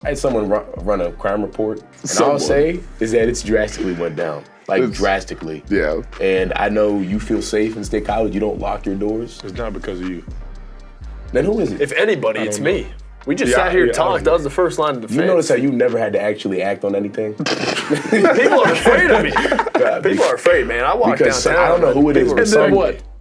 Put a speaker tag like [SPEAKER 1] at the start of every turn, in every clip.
[SPEAKER 1] I had someone run a crime report, and all I'll say is that it's drastically went down. Drastically.
[SPEAKER 2] Yeah.
[SPEAKER 1] And I know you feel safe in State College. You don't lock your doors.
[SPEAKER 3] It's not because of you.
[SPEAKER 1] Then who is it?
[SPEAKER 4] If anybody, it's me. We just sat here and talked. That was the first line of defense.
[SPEAKER 1] You notice how you never had to actually act on anything?
[SPEAKER 4] People are afraid of me. People are afraid, man. I walk downtown.
[SPEAKER 1] I don't know who it is,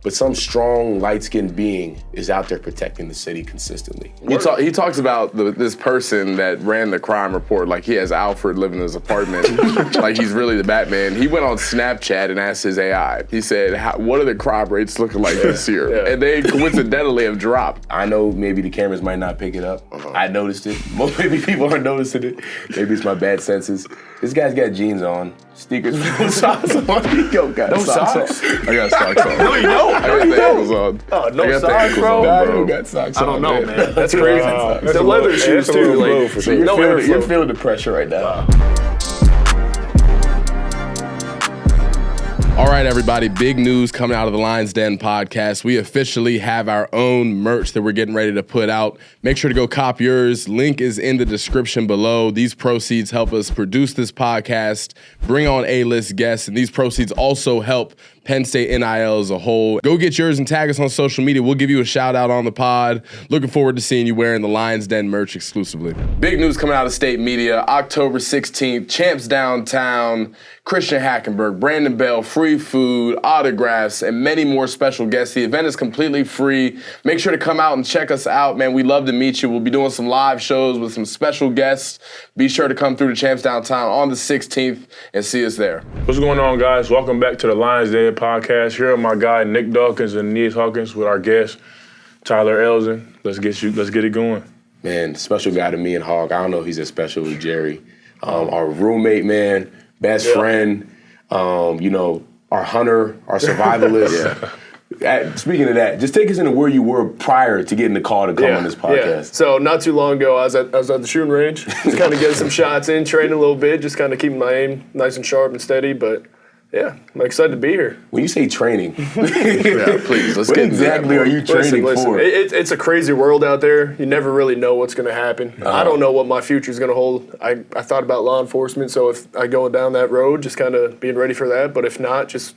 [SPEAKER 2] but
[SPEAKER 1] some strong, light-skinned being is out there protecting the city consistently.
[SPEAKER 2] He talks about this person that ran the crime report like he has Alfred living in his apartment, like he's really the Batman. He went on Snapchat and asked his AI. He said, what are the crime rates looking like this year? Yeah. And they coincidentally have dropped.
[SPEAKER 1] I know maybe the cameras might not pick it up. I noticed it. Maybe people aren't noticing it. Maybe it's my bad senses. This guy's got jeans on, sneakers, socks on. Yo, got no socks.
[SPEAKER 2] I got socks on.
[SPEAKER 4] No, you don't.
[SPEAKER 2] I got the ankles on.
[SPEAKER 4] Oh, no socks, bro.
[SPEAKER 1] I don't got socks on.
[SPEAKER 4] I don't know, man. That's crazy. The leather shoes, too.
[SPEAKER 1] So you're feeling the pressure right now.
[SPEAKER 2] All right, everybody, big news coming out of the Lions Den podcast. We officially have our own merch that we're getting ready to put out. Make sure to go cop yours. Link is in the description below. These proceeds help us produce this podcast, bring on A-list guests, and these proceeds also help Penn State NIL as a whole. Go get yours and tag us on social media. We'll give you a shout out on the pod. Looking forward to seeing you wearing the Lions Den merch exclusively. Big news coming out of state media. October 16th, Champs Downtown, Christian Hackenberg, Brandon Bell, free food, autographs, and many more special guests. The event is completely free. Make sure to come out and check us out, man. We'd love to meet you. We'll be doing some live shows with some special guests. Be sure to come through to Champs Downtown on the 16th and see us there.
[SPEAKER 3] What's going on, guys? Welcome back to the Lions Den podcast. Here are my guy Nick Dawkins and Aeneas Hawkins with our guest Tyler Elsdon. Let's get it going.
[SPEAKER 1] Man, special guy to me and Hawk. I don't know if he's as special as Jerry. Our roommate, man, best friend. Our hunter, our survivalist. Speaking of that, just take us into where you were prior to getting the call to come on this podcast.
[SPEAKER 4] Yeah. So not too long ago, I was at the shooting range, just kind of getting some shots in, training a little bit, just kind of keeping my aim nice and sharp and steady. But yeah, I'm excited to be here.
[SPEAKER 1] When you say training,
[SPEAKER 2] please, let's
[SPEAKER 1] what
[SPEAKER 2] get
[SPEAKER 1] exactly are you training for?
[SPEAKER 4] It's a crazy world out there. You never really know what's going to happen. I don't know what my future is going to hold. I thought about law enforcement, so if I go down that road, just kind of being ready for that. But if not, just,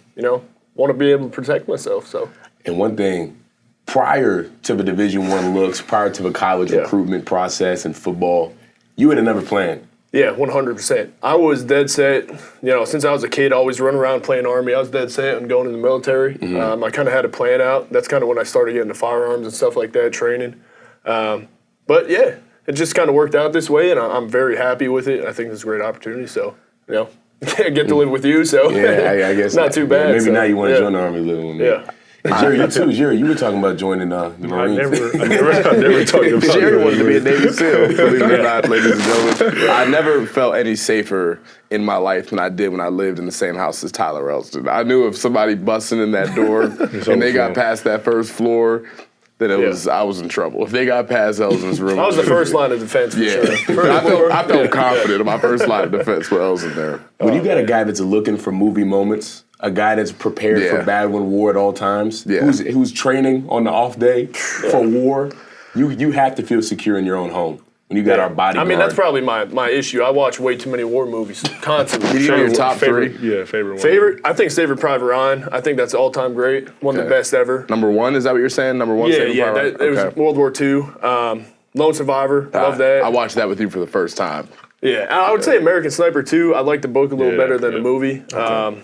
[SPEAKER 4] want to be able to protect myself. So.
[SPEAKER 1] And one thing, prior to the Division I looks, prior to the college recruitment process and football, you had another plan.
[SPEAKER 4] Yeah, 100%. I was dead set. Since I was a kid, always running around playing Army. I was dead set on going in the military. I kind of had a plan out. That's kind of when I started getting the firearms and stuff like that, training. But yeah, it just kind of worked out this way, and I'm very happy with it. I think it's a great opportunity. So, get to live with you. So
[SPEAKER 1] yeah, I guess
[SPEAKER 4] not too bad.
[SPEAKER 1] Maybe now you want to join the Army living with me.
[SPEAKER 4] Yeah.
[SPEAKER 1] And Jerry, you too. Jerry, you were talking about joining the Marines.
[SPEAKER 3] I never talked about
[SPEAKER 2] Jerry wanted to be a Navy SEAL, believe it or not, ladies and gentlemen. I never felt any safer in my life than I did when I lived in the same house as Tyler Elsdon. I knew if somebody busting in that door and they got past that first floor, then I was in trouble. If they got past Elsdon's room.
[SPEAKER 4] I was the first line of defense for sure.
[SPEAKER 2] I felt confident in my first line of defense with Elsdon there.
[SPEAKER 1] When you got a guy that's looking for movie moments, a guy that's prepared for battle and war at all times, who's training on the off day for war, you have to feel secure in your own home. When you got our bodyguard.
[SPEAKER 4] I mean, that's probably my issue. I watch way too many war movies constantly.
[SPEAKER 2] Your top
[SPEAKER 3] favorite?
[SPEAKER 2] three?
[SPEAKER 3] Yeah, favorite one.
[SPEAKER 4] Favorite? I think Saving Private Ryan. I think that's all-time great. One of the best ever.
[SPEAKER 2] Number one, is that what you're saying? Number one, Saving Private Ryan?
[SPEAKER 4] It was World War II. Lone Survivor. Love that.
[SPEAKER 2] I watched that with you for the first time.
[SPEAKER 4] Yeah, I would say American Sniper 2. I like the book a little better than the movie. Okay.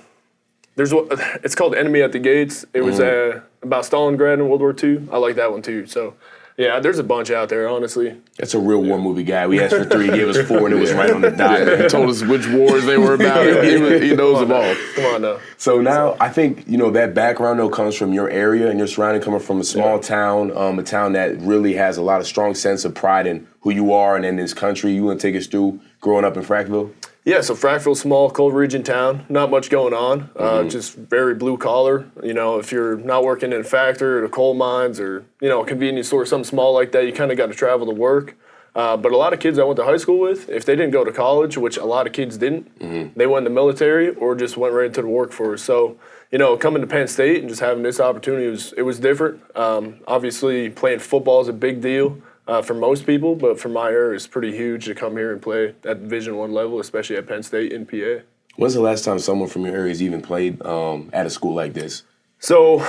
[SPEAKER 4] It's called Enemy at the Gates. It was about Stalingrad in World War II. I like that one too. So, yeah, there's a bunch out there, honestly.
[SPEAKER 1] That's a real war movie guy. We asked for 3, he gave us 4, and it was right on the dot.
[SPEAKER 2] Yeah, he told us which wars they were about. He knows them all.
[SPEAKER 4] Come on now.
[SPEAKER 1] So now I think, that background, though, comes from your area and your surrounding, coming from a small town, a town that really has a lot of strong sense of pride in who you are and in this country. You want to take us through growing up in Frackville?
[SPEAKER 4] Yeah, so Frackville's small, coal region town. Not much going on. Just very blue collar. If you're not working in a factory or the coal mines or, a convenience store, something small like that, you kind of got to travel to work. But a lot of kids I went to high school with, if they didn't go to college, which a lot of kids didn't, they went in the military or just went right into the workforce. So, coming to Penn State and just having this opportunity, it was different. Obviously, playing football is a big deal. for most people, but for my era, it's pretty huge to come here and play at Division I level, especially at Penn State in PA.
[SPEAKER 1] When's the last time someone from your area has even played at a school like this?
[SPEAKER 4] So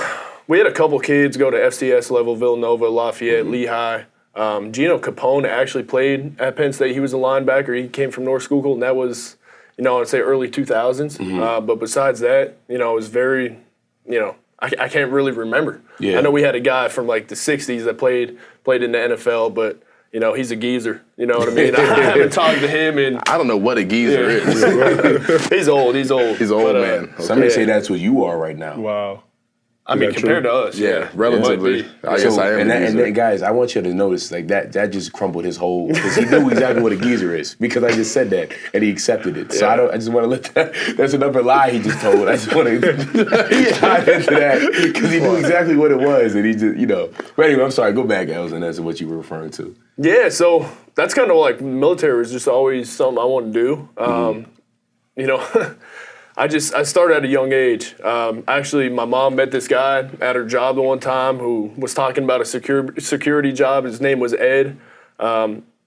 [SPEAKER 4] we had a couple kids go to FCS level, Villanova, Lafayette, Lehigh. Gino Capone actually played at Penn State. He was a linebacker. He came from North Schuylkill, and that was, I'd say early 2000s. But besides that, it was very, I can't really remember.
[SPEAKER 1] Yeah.
[SPEAKER 4] I know we had a guy from like the 60s that played in the NFL, but he's a geezer. You know what I mean? I haven't talked to him, and
[SPEAKER 2] I don't know what a geezer is.
[SPEAKER 4] he's old. He's old.
[SPEAKER 2] He's old, man.
[SPEAKER 1] Okay. Some may say that's what you are right now.
[SPEAKER 3] Wow.
[SPEAKER 4] I mean, compared to us,
[SPEAKER 2] relatively. I guess I am.
[SPEAKER 1] And then, guys, I want you to notice like that just crumbled his whole, because he knew exactly what a geezer is, because I just said that and he accepted it. So I just want to let that's another lie he just told. I just want to dive into that because he knew exactly what it was, and he just But anyway, I'm sorry. Go back, Elsdon. That's what you were referring to.
[SPEAKER 4] Yeah, so that's kind of like military was just always something I wanted to do. I started at a young age. Actually, my mom met this guy at her job the one time who was talking about a security job. His name was Ed.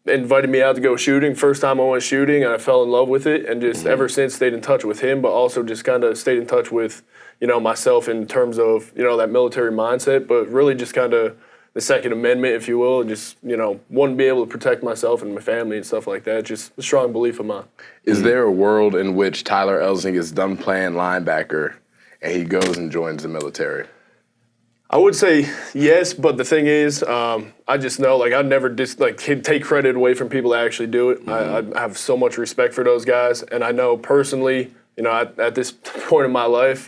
[SPEAKER 4] Invited me out to go shooting. First time I went shooting, and I fell in love with it, and just ever since stayed in touch with him, but also just kind of stayed in touch with, myself in terms of, that military mindset, but really just kind of the Second Amendment, if you will, and just, want to be able to protect myself and my family and stuff like that. Just a strong belief of mine.
[SPEAKER 2] Is there a world in which Tyler Elsdon is done playing linebacker and he goes and joins the military?
[SPEAKER 4] I would say yes, but the thing is, I just know, I'd never take credit away from people that actually do it. I have so much respect for those guys, and I know personally, at this point in my life,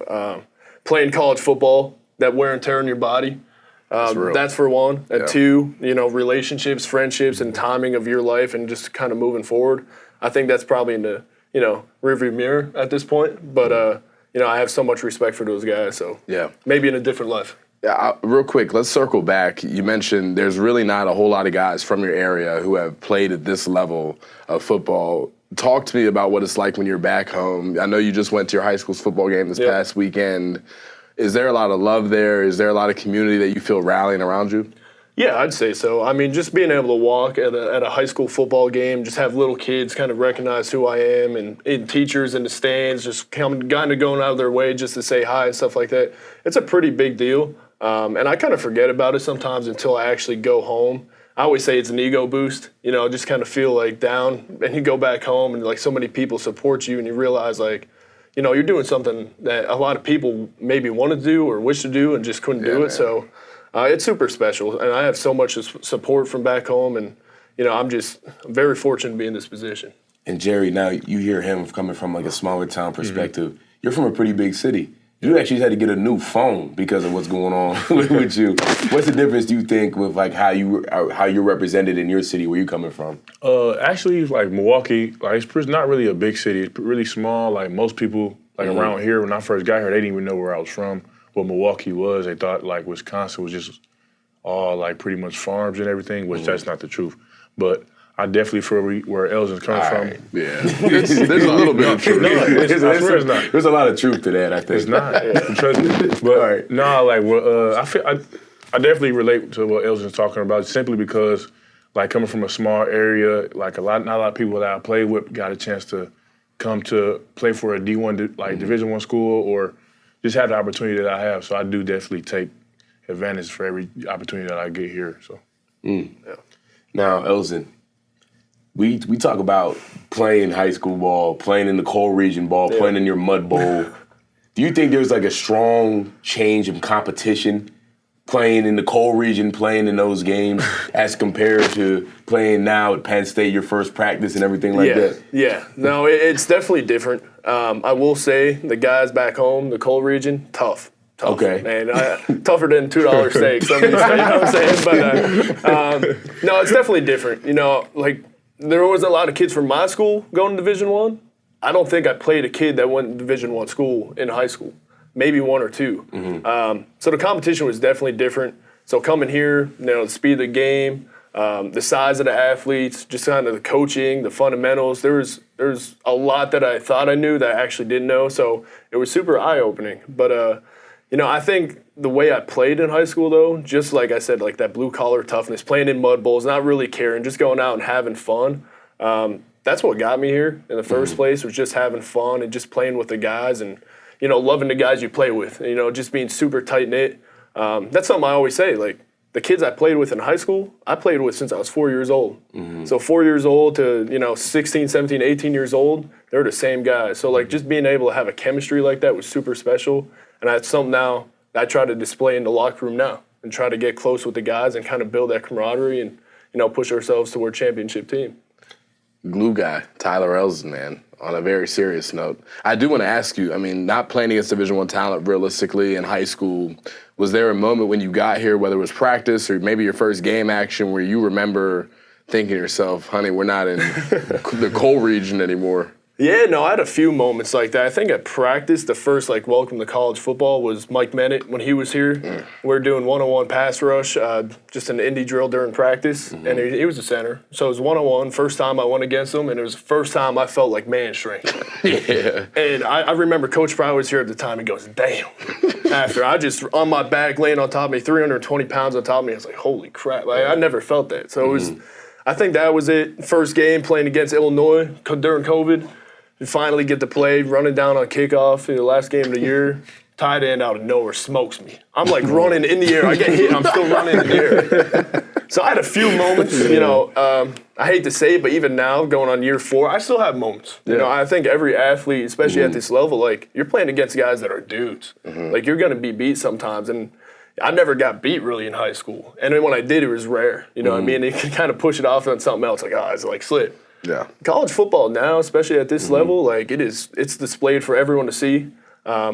[SPEAKER 4] playing college football, that wear and tear on your body, that's for one. And two, relationships, friendships, and timing of your life and just kind of moving forward. I think that's probably in the, rearview mirror at this point. But, I have so much respect for those guys. So maybe in a different life.
[SPEAKER 2] Yeah, real quick, let's circle back. You mentioned there's really not a whole lot of guys from your area who have played at this level of football. Talk to me about what it's like when you're back home. I know you just went to your high school's football game this past weekend. Is there a lot of love there? Is there a lot of community that you feel rallying around you?
[SPEAKER 4] Yeah, I'd say so. I mean, just being able to walk at a high school football game, just have little kids kind of recognize who I am, and teachers in the stands just kind of going out of their way just to say hi and stuff like that. It's a pretty big deal, and I kind of forget about it sometimes until I actually go home. I always say it's an ego boost, just kind of feel down, and you go back home and so many people support you, and you realize you're doing something that a lot of people maybe want to do or wish to do and just couldn't do it. Man. So it's super special, and I have so much support from back home, and I'm very fortunate to be in this position.
[SPEAKER 1] And Jerry, now you hear him coming from a smaller town perspective. You're from a pretty big city. You actually had to get a new phone because of what's going on with you. What's the difference, do you think, with how you're represented in your city where you're coming from?
[SPEAKER 3] Actually, Milwaukee, it's not really a big city. It's really small. Most people around here, when I first got here, they didn't even know where I was from. What Milwaukee was, they thought Wisconsin was just all pretty much farms and everything, which that's not the truth. But I definitely feel where Elsdon's coming from.
[SPEAKER 2] Yeah, there's a little bit of truth.
[SPEAKER 3] It's not.
[SPEAKER 1] There's a lot of truth to that, I think.
[SPEAKER 3] It's not. Trust me. But I definitely relate to what Elsdon's talking about, simply because coming from a small area, not a lot of people that I played with got a chance to come to play for a D1 Division I school, or just have the opportunity that I have. So I do definitely take advantage for every opportunity that I get here. So
[SPEAKER 1] Now, Elsdon, we talk about playing high school ball, playing in the coal region ball, playing in your mud bowl. Do you think there's a strong change in competition playing in the coal region, playing in those games, as compared to playing now at Penn State, your first practice and everything like that?
[SPEAKER 4] Yeah. No, it's definitely different. I will say the guys back home, the coal region, tough.
[SPEAKER 1] Okay.
[SPEAKER 4] Man, tougher than $2 steaks. You know what I'm saying? But no, it's definitely different. There was a lot of kids from my school going to Division I. I don't think I played a kid that went to Division I school in high school. Maybe one or two. So the competition was definitely different. So coming here, the speed of the game, the size of the athletes, just kind of the coaching, the fundamentals. There's a lot that I thought I knew that I actually didn't know. So it was super eye-opening. But I think the way I played in high school, though, just like I said, like that blue-collar toughness, playing in mud bowls, not really caring, just going out and having fun, that's what got me here in the first place, was just having fun and just playing with the guys and, loving the guys you play with, just being super tight-knit. That's something I always say, like, the kids I played with in high school, I played with since I was 4 years old. So 4 years old to, 16, 17, 18 years old, they're the same guys. So, like, just being able to have a chemistry like that was super special. And that's something now that I try to display in the locker room now and try to get close with the guys and kind of build that camaraderie and, push ourselves toward championship team.
[SPEAKER 2] Glue guy, Tyler Elsdon, man, on a very serious note. I do want to ask you, not playing against Division I talent realistically in high school, was there a moment when you got here, whether it was practice or maybe your first game action, where you remember thinking to yourself, honey, we're not in the coal region anymore?
[SPEAKER 4] Yeah, no, I had a few moments like that. I think at practice, the first, welcome to college football was Mike Mennett when he was here. We were doing one-on-one pass rush, just an indie drill during practice, and he was a center. So it was one-on-one, first time I went against him, and it was the first time I felt like man strength.
[SPEAKER 2] Yeah.
[SPEAKER 4] And I remember Coach Fry was here at the time, and goes, damn. After I just, on my back, laying on top of me, 320 pounds on top of me, I was like, holy crap. I never felt that. So it was, I think that was it. First game playing against Illinois during COVID. You finally get to play, running down on kickoff in the last game of the year. Tight end out of nowhere smokes me. I'm like running in the air. I get hit, I'm still running in the air. So I had a few moments, I hate to say it, but even now, going on year 4, I still have moments. I think every athlete, especially at this level, you're playing against guys that are dudes. You're going to be beat sometimes. And I never got beat really in high school. And then when I did, it was rare. You know what I mean? You can kind of push it off on something else, it's slip.
[SPEAKER 2] Yeah.
[SPEAKER 4] College football now, especially at this level, it's displayed for everyone to see,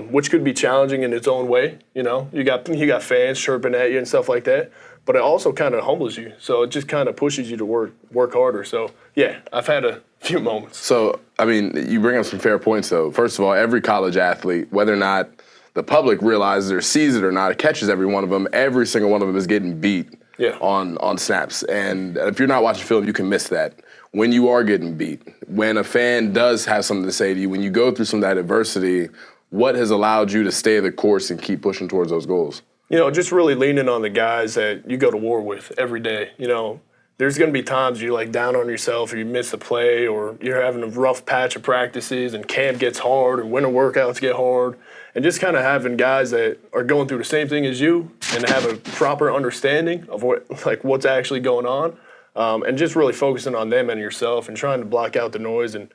[SPEAKER 4] which could be challenging in its own way. You got fans chirping at you and stuff like that, but it also kind of humbles you. So it just kind of pushes you to work harder. So yeah, I've had a few moments.
[SPEAKER 2] So you bring up some fair points though. First of all, every college athlete, whether or not the public realizes or sees it or not, it catches every one of them. Every single one of them is getting beat on snaps. And if you're not watching film, you can miss that. When you are getting beat, when a fan does have something to say to you, when you go through some of that adversity, what has allowed you to stay the course and keep pushing towards those goals?
[SPEAKER 4] Just really leaning on the guys that you go to war with every day. There's going to be times you're down on yourself or you miss a play or you're having a rough patch of practices and camp gets hard or winter workouts get hard. And just kind of having guys that are going through the same thing as you and have a proper understanding of what's actually going on. And just really focusing on them and yourself and trying to block out the noise and,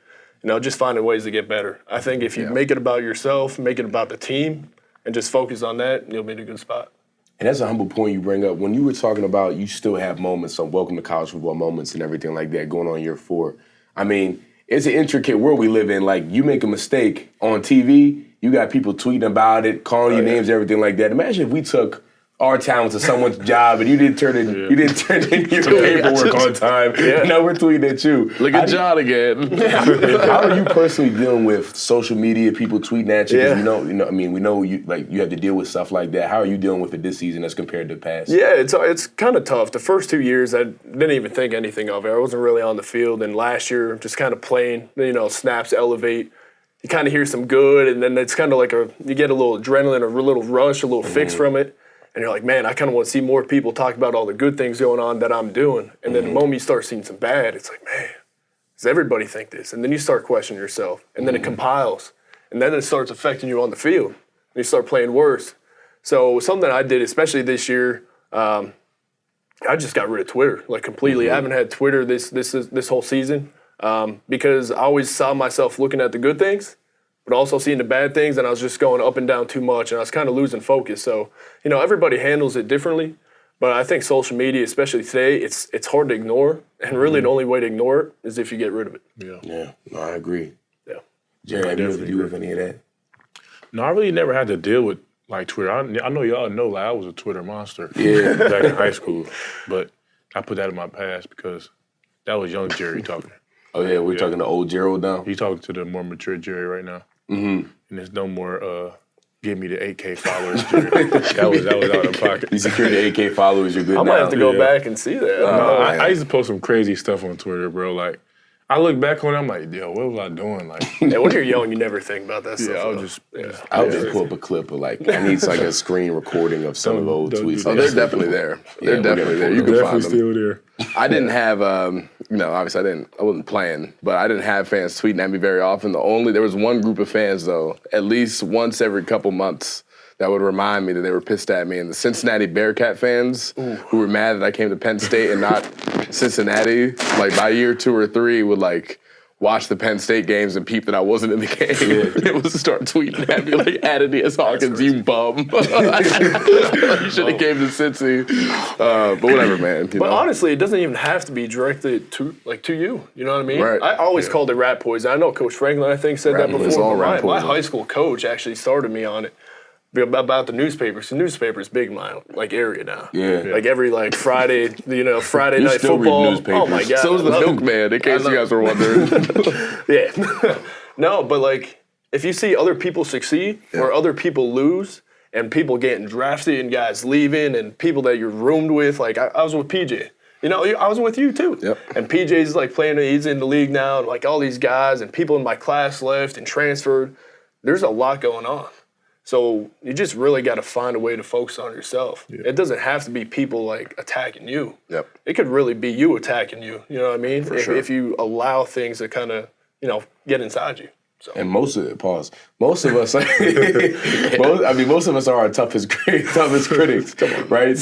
[SPEAKER 4] just finding ways to get better. I think if you make it about yourself, make it about the team, and just focus on that, you'll be in a good spot.
[SPEAKER 1] And that's a humble point you bring up. When you were talking about you still have moments, some welcome to college football moments and everything like that going on year 4. It's an intricate world we live in. You make a mistake on TV, you got people tweeting about it, calling you names, everything like that. Imagine if we took our talent to someone's job and you didn't turn in your paperwork on time. Now we're tweeting at you.
[SPEAKER 2] Look at John again.
[SPEAKER 1] How are you personally dealing with social media, people tweeting at you? 'Cause we know you you have to deal with stuff like that. How are you dealing with it this season as compared to the past?
[SPEAKER 4] Yeah, it's kind of tough. The first 2 years, I didn't even think anything of it. I wasn't really on the field. And last year, just kind of playing, snaps elevate. You kind of hear some good, and then it's kind of you get a little adrenaline, a little rush, a little fix from it. And you're like, man, I kind of want to see more people talk about all the good things going on that I'm doing. And then the moment you start seeing some bad, it's like, man, does everybody think this? And then you start questioning yourself. And then it compiles. And then it starts affecting you on the field. And you start playing worse. So something I did, especially this year, I just got rid of Twitter, completely. I haven't had Twitter this whole season because I always saw myself looking at the good things, but also seeing the bad things, and I was just going up and down too much, and I was kind of losing focus. So, everybody handles it differently, but I think social media, especially today, it's hard to ignore, and really the only way to ignore it is if you get rid of it.
[SPEAKER 1] Yeah, no, I agree.
[SPEAKER 4] Yeah.
[SPEAKER 1] Jerry, have you ever dealt with any of that?
[SPEAKER 3] No, I really never had to deal with Twitter. I know y'all know I was a Twitter monster back in high school, but I put that in my past because that was young Jerry talking.
[SPEAKER 1] Oh yeah, we're talking to old Gerald now.
[SPEAKER 3] He's talking to the more mature Jerry right now. And there's no more give me the 8K followers, Jerry. that was out of pocket.
[SPEAKER 1] You secure the 8K followers, you're good now.
[SPEAKER 4] I might have to go back and see that.
[SPEAKER 3] I used to post some crazy stuff on Twitter, bro. I look back on it, I'm like, yo, what was I doing? Like,
[SPEAKER 4] Yeah, when you're young, you never think about that stuff.
[SPEAKER 3] I was
[SPEAKER 4] though.
[SPEAKER 3] just
[SPEAKER 1] I'll just pull up a clip of like I need like a screen recording of some of those
[SPEAKER 3] don't
[SPEAKER 1] tweets.
[SPEAKER 3] do
[SPEAKER 2] Oh, they're definitely there. They're definitely there. You can
[SPEAKER 3] definitely
[SPEAKER 2] find them.
[SPEAKER 3] still there.
[SPEAKER 2] I didn't have, obviously I wasn't playing, but I didn't have fans tweeting at me very often. There was one group of fans though, at least once every couple months, that would remind me that they were pissed at me. And the Cincinnati Bearcat fans who were mad that I came to Penn State and not Cincinnati, like by year 2 or 3 would like watch the Penn State games and peep that I wasn't in the game. It was to start tweeting at me like, Aeneas Hawkins, you bum. You should have came to Cincy. But whatever, man.
[SPEAKER 4] But honestly, it doesn't even have to be directed to you. You know what I mean?
[SPEAKER 2] Right.
[SPEAKER 4] I always called it rat poison. I know Coach Franklin, I think, said
[SPEAKER 2] Rat
[SPEAKER 4] that
[SPEAKER 2] poison.
[SPEAKER 4] before.
[SPEAKER 2] It's all
[SPEAKER 4] But
[SPEAKER 2] rat
[SPEAKER 4] my
[SPEAKER 2] poison.
[SPEAKER 4] high school coach actually started me on it about the newspapers. The newspaper is big in my area now.
[SPEAKER 1] Yeah.
[SPEAKER 4] Like every Friday, Friday night
[SPEAKER 1] still read
[SPEAKER 4] football.
[SPEAKER 1] newspapers.
[SPEAKER 4] Oh my God.
[SPEAKER 2] So was the
[SPEAKER 4] I love it.
[SPEAKER 2] milkman, in case you guys were wondering.
[SPEAKER 4] Yeah. No, but if you see other people succeed or other people lose and people getting drafted and guys leaving and people that you're roomed with, I was with PJ. I was with you too.
[SPEAKER 2] Yep.
[SPEAKER 4] And PJ's playing, he's in the league now, and all these guys and people in my class left and transferred. There's a lot going on. So you just really got to find a way to focus on yourself. Yeah. It doesn't have to be people attacking you.
[SPEAKER 2] Yep.
[SPEAKER 4] It could really be you attacking you. You know what I mean? If you allow things to kind of, get inside you. So.
[SPEAKER 1] And most of us, most of us are our toughest critics, right?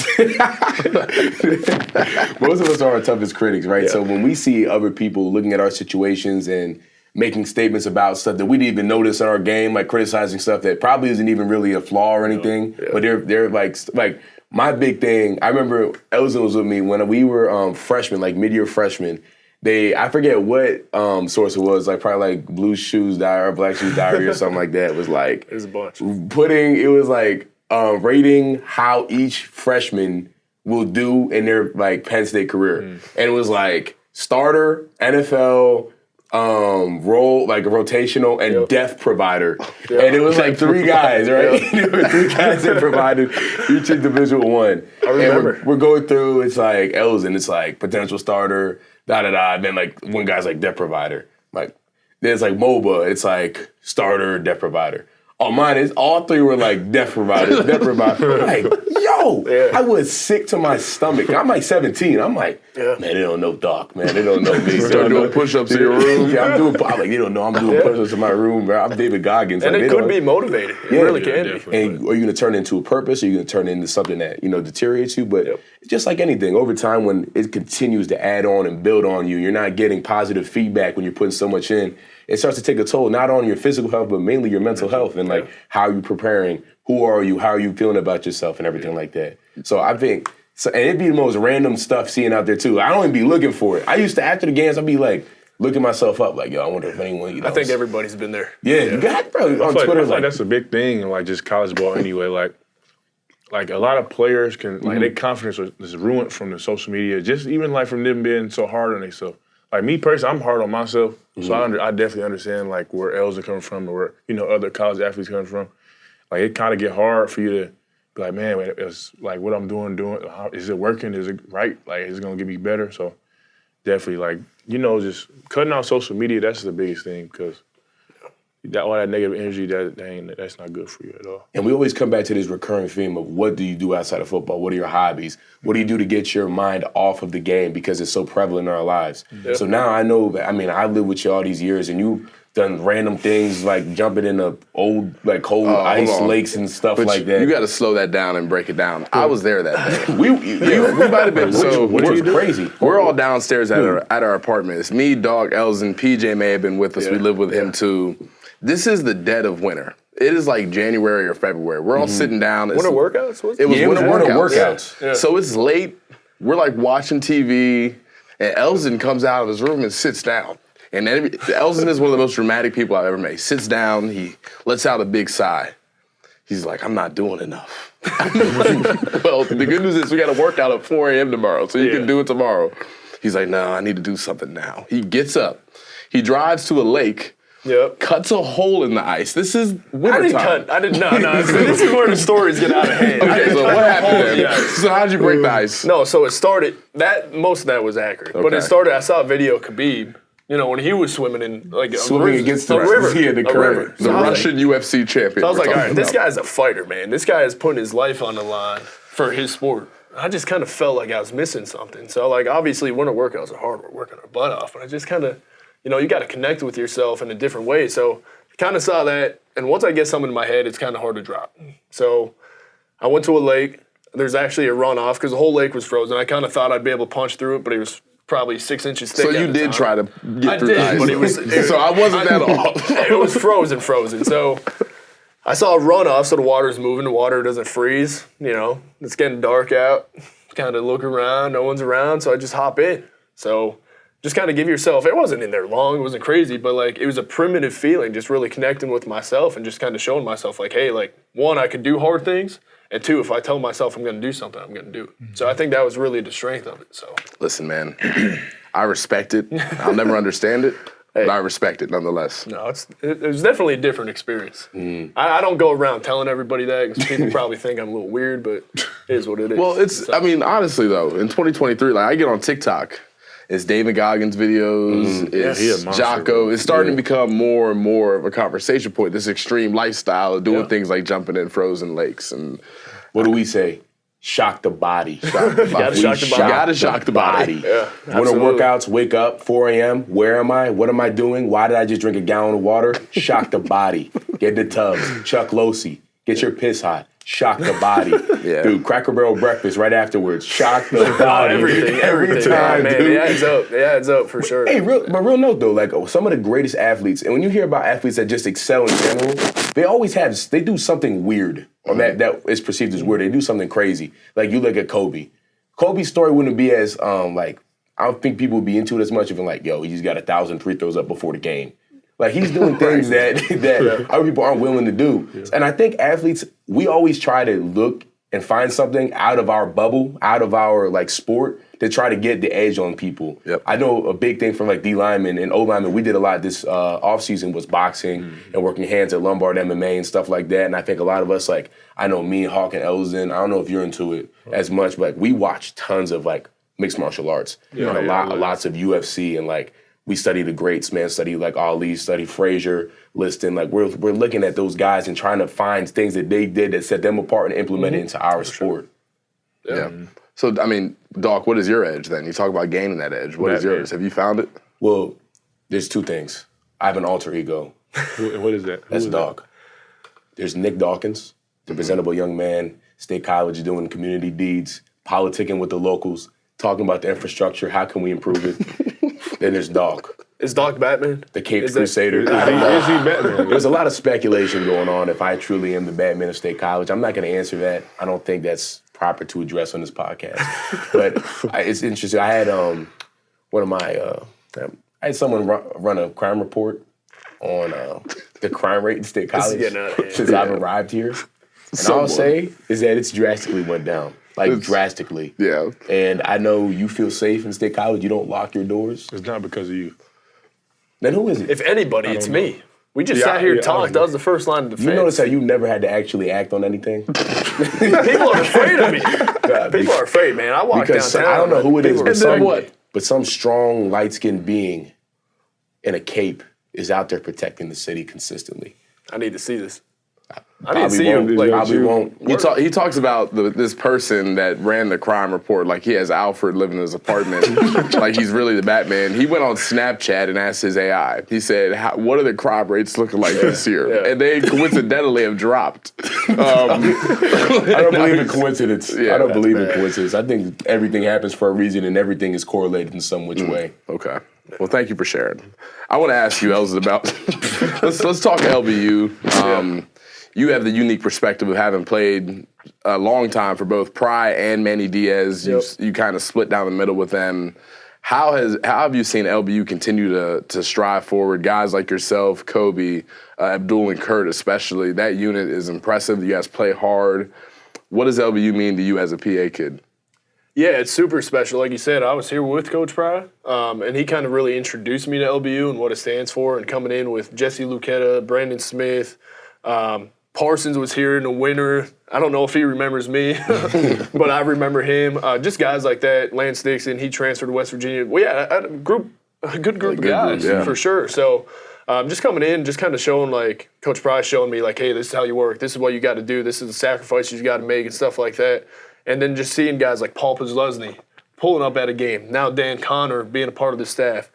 [SPEAKER 1] Most of us are our toughest critics, right? Yeah. So when we see other people looking at our situations and making statements about stuff that we didn't even notice in our game, criticizing stuff that probably isn't even really a flaw or anything, but they're like my big thing. I remember Elsdon was with me when we were freshmen, mid-year freshmen. I forget what source it was, probably Blue Shoes Diary or Black Shoes Diary or something like that. It was
[SPEAKER 4] it was a bunch.
[SPEAKER 1] Rating how each freshman will do in their Penn State career. And it was starter, NFL, role, rotational, and depth provider. Yeah. And it was 3 guys, right? There were 3 guys that provided each individual one.
[SPEAKER 4] I remember.
[SPEAKER 1] And we're going through, it's Elsdon, it's potential starter, da-da-da, and then one guy's depth provider. There's MOBA, it's starter, depth provider. Oh, mine is, all 3 were depth providers, I'm I was sick to my stomach. I'm 17. I'm man, they don't know Doc, man. They don't know me.
[SPEAKER 2] Start doing push-ups in your room.
[SPEAKER 1] Yeah, they don't know I'm doing push-ups in my room, bro. I'm David Goggins.
[SPEAKER 4] And it could be motivating. It really can be.
[SPEAKER 1] And are you going to turn it into a purpose, or are you going to turn it into something that, deteriorates you? But it's just like anything. Over time, when it continues to add on and build on you, you're not getting positive feedback when you're putting so much in. It starts to take a toll, not on your physical health, but mainly your mental health and how you're preparing, who are you, how are you feeling about yourself and everything like that. So I think, and it'd be the most random stuff seeing out there too. I don't even be looking for it. I used to, after the games, I'd be looking myself up, I wonder if anyone,
[SPEAKER 4] I think everybody's been there.
[SPEAKER 1] Yeah. You got, bro, on Twitter.
[SPEAKER 3] I feel like that's a big thing in just college ball anyway. A lot of players can, their confidence is ruined from the social media, just even from them being so hard on themselves. Me personally, I'm hard on myself, so I definitely understand where Elsdon coming from, or where other college athletes coming from. It kind of get hard for you to be man, it's what I'm doing. How, is it working? Is it right? Is it gonna get me better? So definitely, just cutting out social media. That's the biggest thing because all that negative energy that's not good for you at all.
[SPEAKER 1] And we always come back to this recurring theme of what do you do outside of football? What are your hobbies? What do you do to get your mind off of the game because it's so prevalent in our lives? Yeah. So now I know that, I lived with you all these years and you've done random things jumping in the old cold ice lakes and stuff like that.
[SPEAKER 2] You got to slow that down and break it down. I was there that day. we might have been. So
[SPEAKER 1] which was crazy.
[SPEAKER 2] We're all downstairs at our apartment. It's me, Dog, Elsdon, PJ may have been with us. We live with him too. This is the dead of winter. It is January or February. We're all sitting down.
[SPEAKER 4] Winter workouts?
[SPEAKER 2] It was winter
[SPEAKER 1] workouts.
[SPEAKER 2] Yeah. So it's late. We're watching TV, and Elsdon comes out of his room and sits down. And Elsdon is one of the most dramatic people I've ever met. He sits down, he lets out a big sigh. He's I'm not doing enough. Well, the good news is we got a workout at 4 a.m. tomorrow, so you can do it tomorrow. He's no, I need to do something now. He gets up. He drives to a lake.
[SPEAKER 4] Yep.
[SPEAKER 2] Cuts a hole in the ice. This is wintertime.
[SPEAKER 4] I didn't. No. This is where the stories get out of hand.
[SPEAKER 2] Okay, so what happened then? So how'd you break the ice?
[SPEAKER 4] No, so it started. Most of that was accurate, but it started. I saw a video of Khabib You know, when he was swimming in like
[SPEAKER 1] Swimming against the
[SPEAKER 4] river.
[SPEAKER 1] Yeah, the current.
[SPEAKER 2] The Russian UFC champion.
[SPEAKER 4] So I was like, all right, this
[SPEAKER 2] guy.
[SPEAKER 4] guy's a fighter, man. This guy is putting his life on the line for his sport. I just kind of felt like I was missing something. So, like, obviously, winter workouts are hard. We're working our butt off. But I just kind of, you know, you got to connect with yourself in a different way. So, kind of saw that. And once I get something in my head, it's kind of hard to drop. So, I went to a lake. There's actually a runoff because the whole lake was frozen. I kind of thought I'd be able to punch through it, but it was probably 6 inches thick.
[SPEAKER 2] So you did try to get through the ice.
[SPEAKER 4] But it was.
[SPEAKER 2] So I wasn't that off.
[SPEAKER 4] It was frozen. So I saw a runoff, so the water's moving. The water doesn't freeze. You know, it's getting dark out. Kind of look around. No one's around, so I just hop in. So just kind of give yourself. It wasn't in there long. It wasn't crazy, but like it was a primitive feeling, just really connecting with myself and just kind of showing myself, like, hey, like one, I could do hard things. And two, if I tell myself I'm going to do something, I'm going to do it. So I think that was really the strength of it. So
[SPEAKER 2] Listen, man, I respect it. I'll never understand it, but I respect it nonetheless.
[SPEAKER 4] no, it was definitely a different experience. I don't go around telling everybody that because people probably think I'm a little weird, but it is what it is.
[SPEAKER 2] Well, I mean, honestly, though, in 2023, like, I get on TikTok. It's David Goggins videos. It's
[SPEAKER 3] he a monster,
[SPEAKER 2] Jocko.
[SPEAKER 3] bro.
[SPEAKER 2] It's starting to become more and more of a conversation point, this extreme lifestyle of doing things like jumping in frozen lakes. And
[SPEAKER 1] What do we say? Shock the body.
[SPEAKER 4] gotta shock the body.
[SPEAKER 2] Gotta shock the body.
[SPEAKER 4] Yeah,
[SPEAKER 1] Winter
[SPEAKER 4] absolutely.
[SPEAKER 1] workouts, wake up, 4 a.m. Where am I? What am I doing? Why did I just drink a gallon of water? Shock the body. Get the tubs. Chuck Losey. Get your piss hot. Shock the body.
[SPEAKER 2] Yeah.
[SPEAKER 1] Dude, Cracker Barrel breakfast right afterwards. Shock the body.
[SPEAKER 4] everything.
[SPEAKER 1] Every time,
[SPEAKER 4] man,
[SPEAKER 1] dude.
[SPEAKER 4] it adds up for sure.
[SPEAKER 1] Hey, real note though, like some of the greatest athletes, and when you hear about athletes that just excel in general, they do something weird, or that is perceived as weird. They do something crazy. Like you look at Kobe. Kobe's story wouldn't be as like I don't think people would be into it as much if like, yo, he just got 1,000 free throws up before the game. Like he's doing things that other people aren't willing to do. Yeah. And I think athletes, we always try to look and find something out of our bubble, out of our like sport to try to get the edge on people.
[SPEAKER 2] Yep.
[SPEAKER 1] I know a big thing from like D linemen and O linemen, we did a lot this offseason was boxing and working hands at Lombard MMA and stuff like that. And I think a lot of us, like, I know me and Hawk and Elsdon, I don't know if you're into it as much, but like, we watch tons of like mixed martial arts and lots of UFC and like, we study the greats, man, study like Ali, study Frazier, Liston. Like we're looking at those guys and trying to find things that they did that set them apart and implement it into our sport.
[SPEAKER 2] Yeah. So, I mean, Doc, what is your edge then? You talk about gaining that edge. What is yours? Have you found it?
[SPEAKER 1] Well, there's two things. I have an alter ego.
[SPEAKER 3] What is that?
[SPEAKER 1] That's Doc. There's Nick Dawkins, the presentable young man, State College doing community deeds, politicking with the locals, talking about the infrastructure, how can we improve it? Then there's Doc.
[SPEAKER 4] Is Doc Batman?
[SPEAKER 1] The Caped Crusader.
[SPEAKER 3] Is he Batman?
[SPEAKER 1] There's a lot of speculation going on if I truly am the Batman of State College. I'm not going to answer that. I don't think that's proper to address on this podcast. But it's interesting. I had I had someone run a crime report on the crime rate in State College since I've arrived here. And all I'll say is that it's drastically went down. Like drastically.
[SPEAKER 2] Yeah.
[SPEAKER 1] And I know you feel safe in State College. You don't lock your doors.
[SPEAKER 3] It's not because of you.
[SPEAKER 1] Then who is it?
[SPEAKER 4] If anybody, it's me. We just sat here and talked. That was the first line of defense.
[SPEAKER 1] You notice how you never had to actually act on anything?
[SPEAKER 4] People are afraid of me. People are afraid, man. I walk
[SPEAKER 1] Because
[SPEAKER 4] downtown.
[SPEAKER 1] I don't know who it is,
[SPEAKER 4] People
[SPEAKER 1] but some strong, light-skinned being in a cape is out there protecting the city consistently.
[SPEAKER 4] I need to see this. I
[SPEAKER 1] Probably
[SPEAKER 4] didn't see
[SPEAKER 1] won't.
[SPEAKER 4] you. Like,
[SPEAKER 1] Probably won't.
[SPEAKER 2] He talks about this person that ran the crime report like he has Alfred living in his apartment, like he's really the Batman. He went on Snapchat and asked his AI. He said, what are the crime rates looking like this year?
[SPEAKER 4] Yeah.
[SPEAKER 2] And they coincidentally have dropped.
[SPEAKER 1] I don't believe in coincidence.
[SPEAKER 2] Yeah,
[SPEAKER 1] I don't believe in
[SPEAKER 4] bad.
[SPEAKER 1] coincidence. I think everything happens for a reason and everything is correlated in some which way.
[SPEAKER 2] Okay. Well, thank you for sharing. I want to ask you, Elsdon, about let's talk LBU. You have the unique perspective of having played a long time for both Pry and Manny Diaz. You kind of split down the middle with them. How have you seen LBU continue to strive forward? Guys like yourself, Kobe, Abdul, and Kurt especially. That unit is impressive. You guys play hard. What does LBU mean to you as a PA kid?
[SPEAKER 4] yeah, it's super special. Like you said, I was here with Coach Pry, and he kind of really introduced me to LBU and what it stands for. And coming in with Jesse Lucetta, Brandon Smith, Parsons was here in the winter. I don't know if he remembers me, but I remember him. Just guys like that. Lance Dixon, he transferred to West Virginia. We had a group a good group of guys for sure. So just coming in, just kind of showing like Coach Price showing me like, hey, this is how you work. This is what you got to do. This is the sacrifices you got to make and stuff like that. And then just seeing guys like Paul Posluszny pulling up at a game. Now Dan Connor being a part of the staff.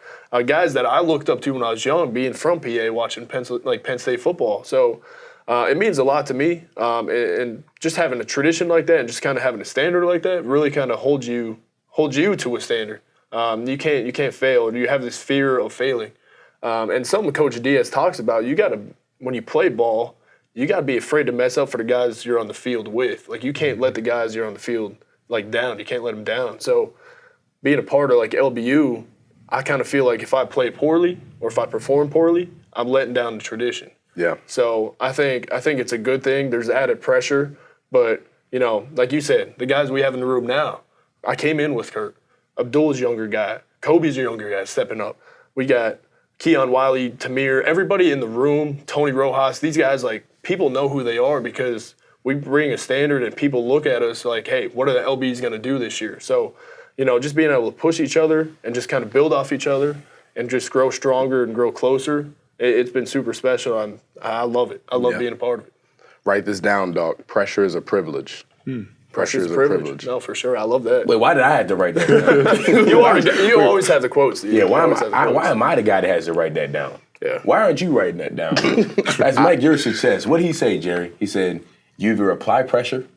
[SPEAKER 4] Guys that I looked up to when I was young, being from PA, watching Penn State football. So it means a lot to me. And just having a tradition like that and just kind of having a standard like that really kind of holds you to a standard. You can't fail. You have this fear of failing. And something Coach Diaz talks about, when you play ball, you got to be afraid to mess up for the guys you're on the field with. Like, you can't let the guys you're on the field, like, down. You can't let them down. So being a part of, like, LBU, I kind of feel like if I play poorly or if I perform poorly, I'm letting down the tradition.
[SPEAKER 2] Yeah.
[SPEAKER 4] So I think it's a good thing. There's added pressure. But, you know, like you said, the guys we have in the room now, I came in with Kurt. Abdul's younger guy. Kobe's a younger guy stepping up. We got Keon Wiley, Tamir, everybody in the room, Tony Rojas. These guys, like, people know who they are because we bring a standard and people look at us like, hey, what are the LBs going to do this year? So, you know, just being able to push each other and just kind of build off each other and just grow stronger and grow closer, it's been super special. I love it. I love being a part of it.
[SPEAKER 2] Write this down, dog. Pressure is a privilege. Pressure is a privilege.
[SPEAKER 4] No, for sure. I love that.
[SPEAKER 1] Wait, why did I have to write that down?
[SPEAKER 4] you always have the quotes.
[SPEAKER 1] Yeah, why am I the guy that has to write that down?
[SPEAKER 4] Yeah.
[SPEAKER 1] Why aren't you writing that down? That's Mike, your success. What did he say, Jerry? He said, you either apply pressure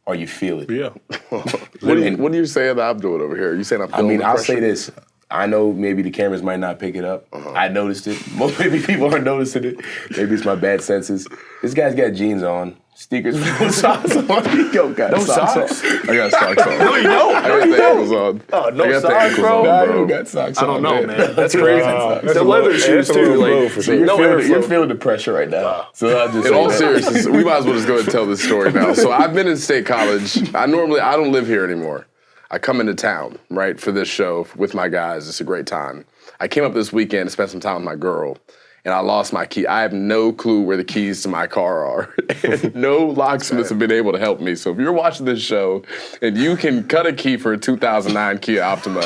[SPEAKER 1] or you feel it.
[SPEAKER 3] Yeah.
[SPEAKER 2] What are you saying that I'm doing over here? You saying I'm feeling the
[SPEAKER 1] I'll
[SPEAKER 2] pressure?
[SPEAKER 1] say this. I know maybe the cameras might not pick it up. I noticed it. Maybe people aren't noticing it. Maybe it's my bad senses. This guy's got jeans on, sneakers with no socks on. Yo, got
[SPEAKER 4] No
[SPEAKER 1] socks?
[SPEAKER 2] I got socks on.
[SPEAKER 4] No, you don't.
[SPEAKER 2] I got the ankles on.
[SPEAKER 4] Oh, no
[SPEAKER 2] I got the
[SPEAKER 4] socks,
[SPEAKER 2] ankles
[SPEAKER 4] bro.
[SPEAKER 2] on,
[SPEAKER 1] Nah,
[SPEAKER 2] bro.
[SPEAKER 1] you got socks
[SPEAKER 4] I don't
[SPEAKER 1] on,
[SPEAKER 4] know, man. That's crazy. The leather shoes, too. Like,
[SPEAKER 3] for
[SPEAKER 1] So
[SPEAKER 3] sure.
[SPEAKER 1] you're feeling the pressure right now. So I'll just
[SPEAKER 2] In
[SPEAKER 1] say
[SPEAKER 2] all
[SPEAKER 1] that.
[SPEAKER 2] seriousness, we might as well just go ahead and tell this story now. So I've been in State College. I don't live here anymore. I come into town, right, for this show with my guys. It's a great time. I came up this weekend to spend some time with my girl, and I lost my key. I have no clue where the keys to my car are. And no locksmiths have been able to help me. So if you're watching this show and you can cut a key for a 2009 Kia Optima,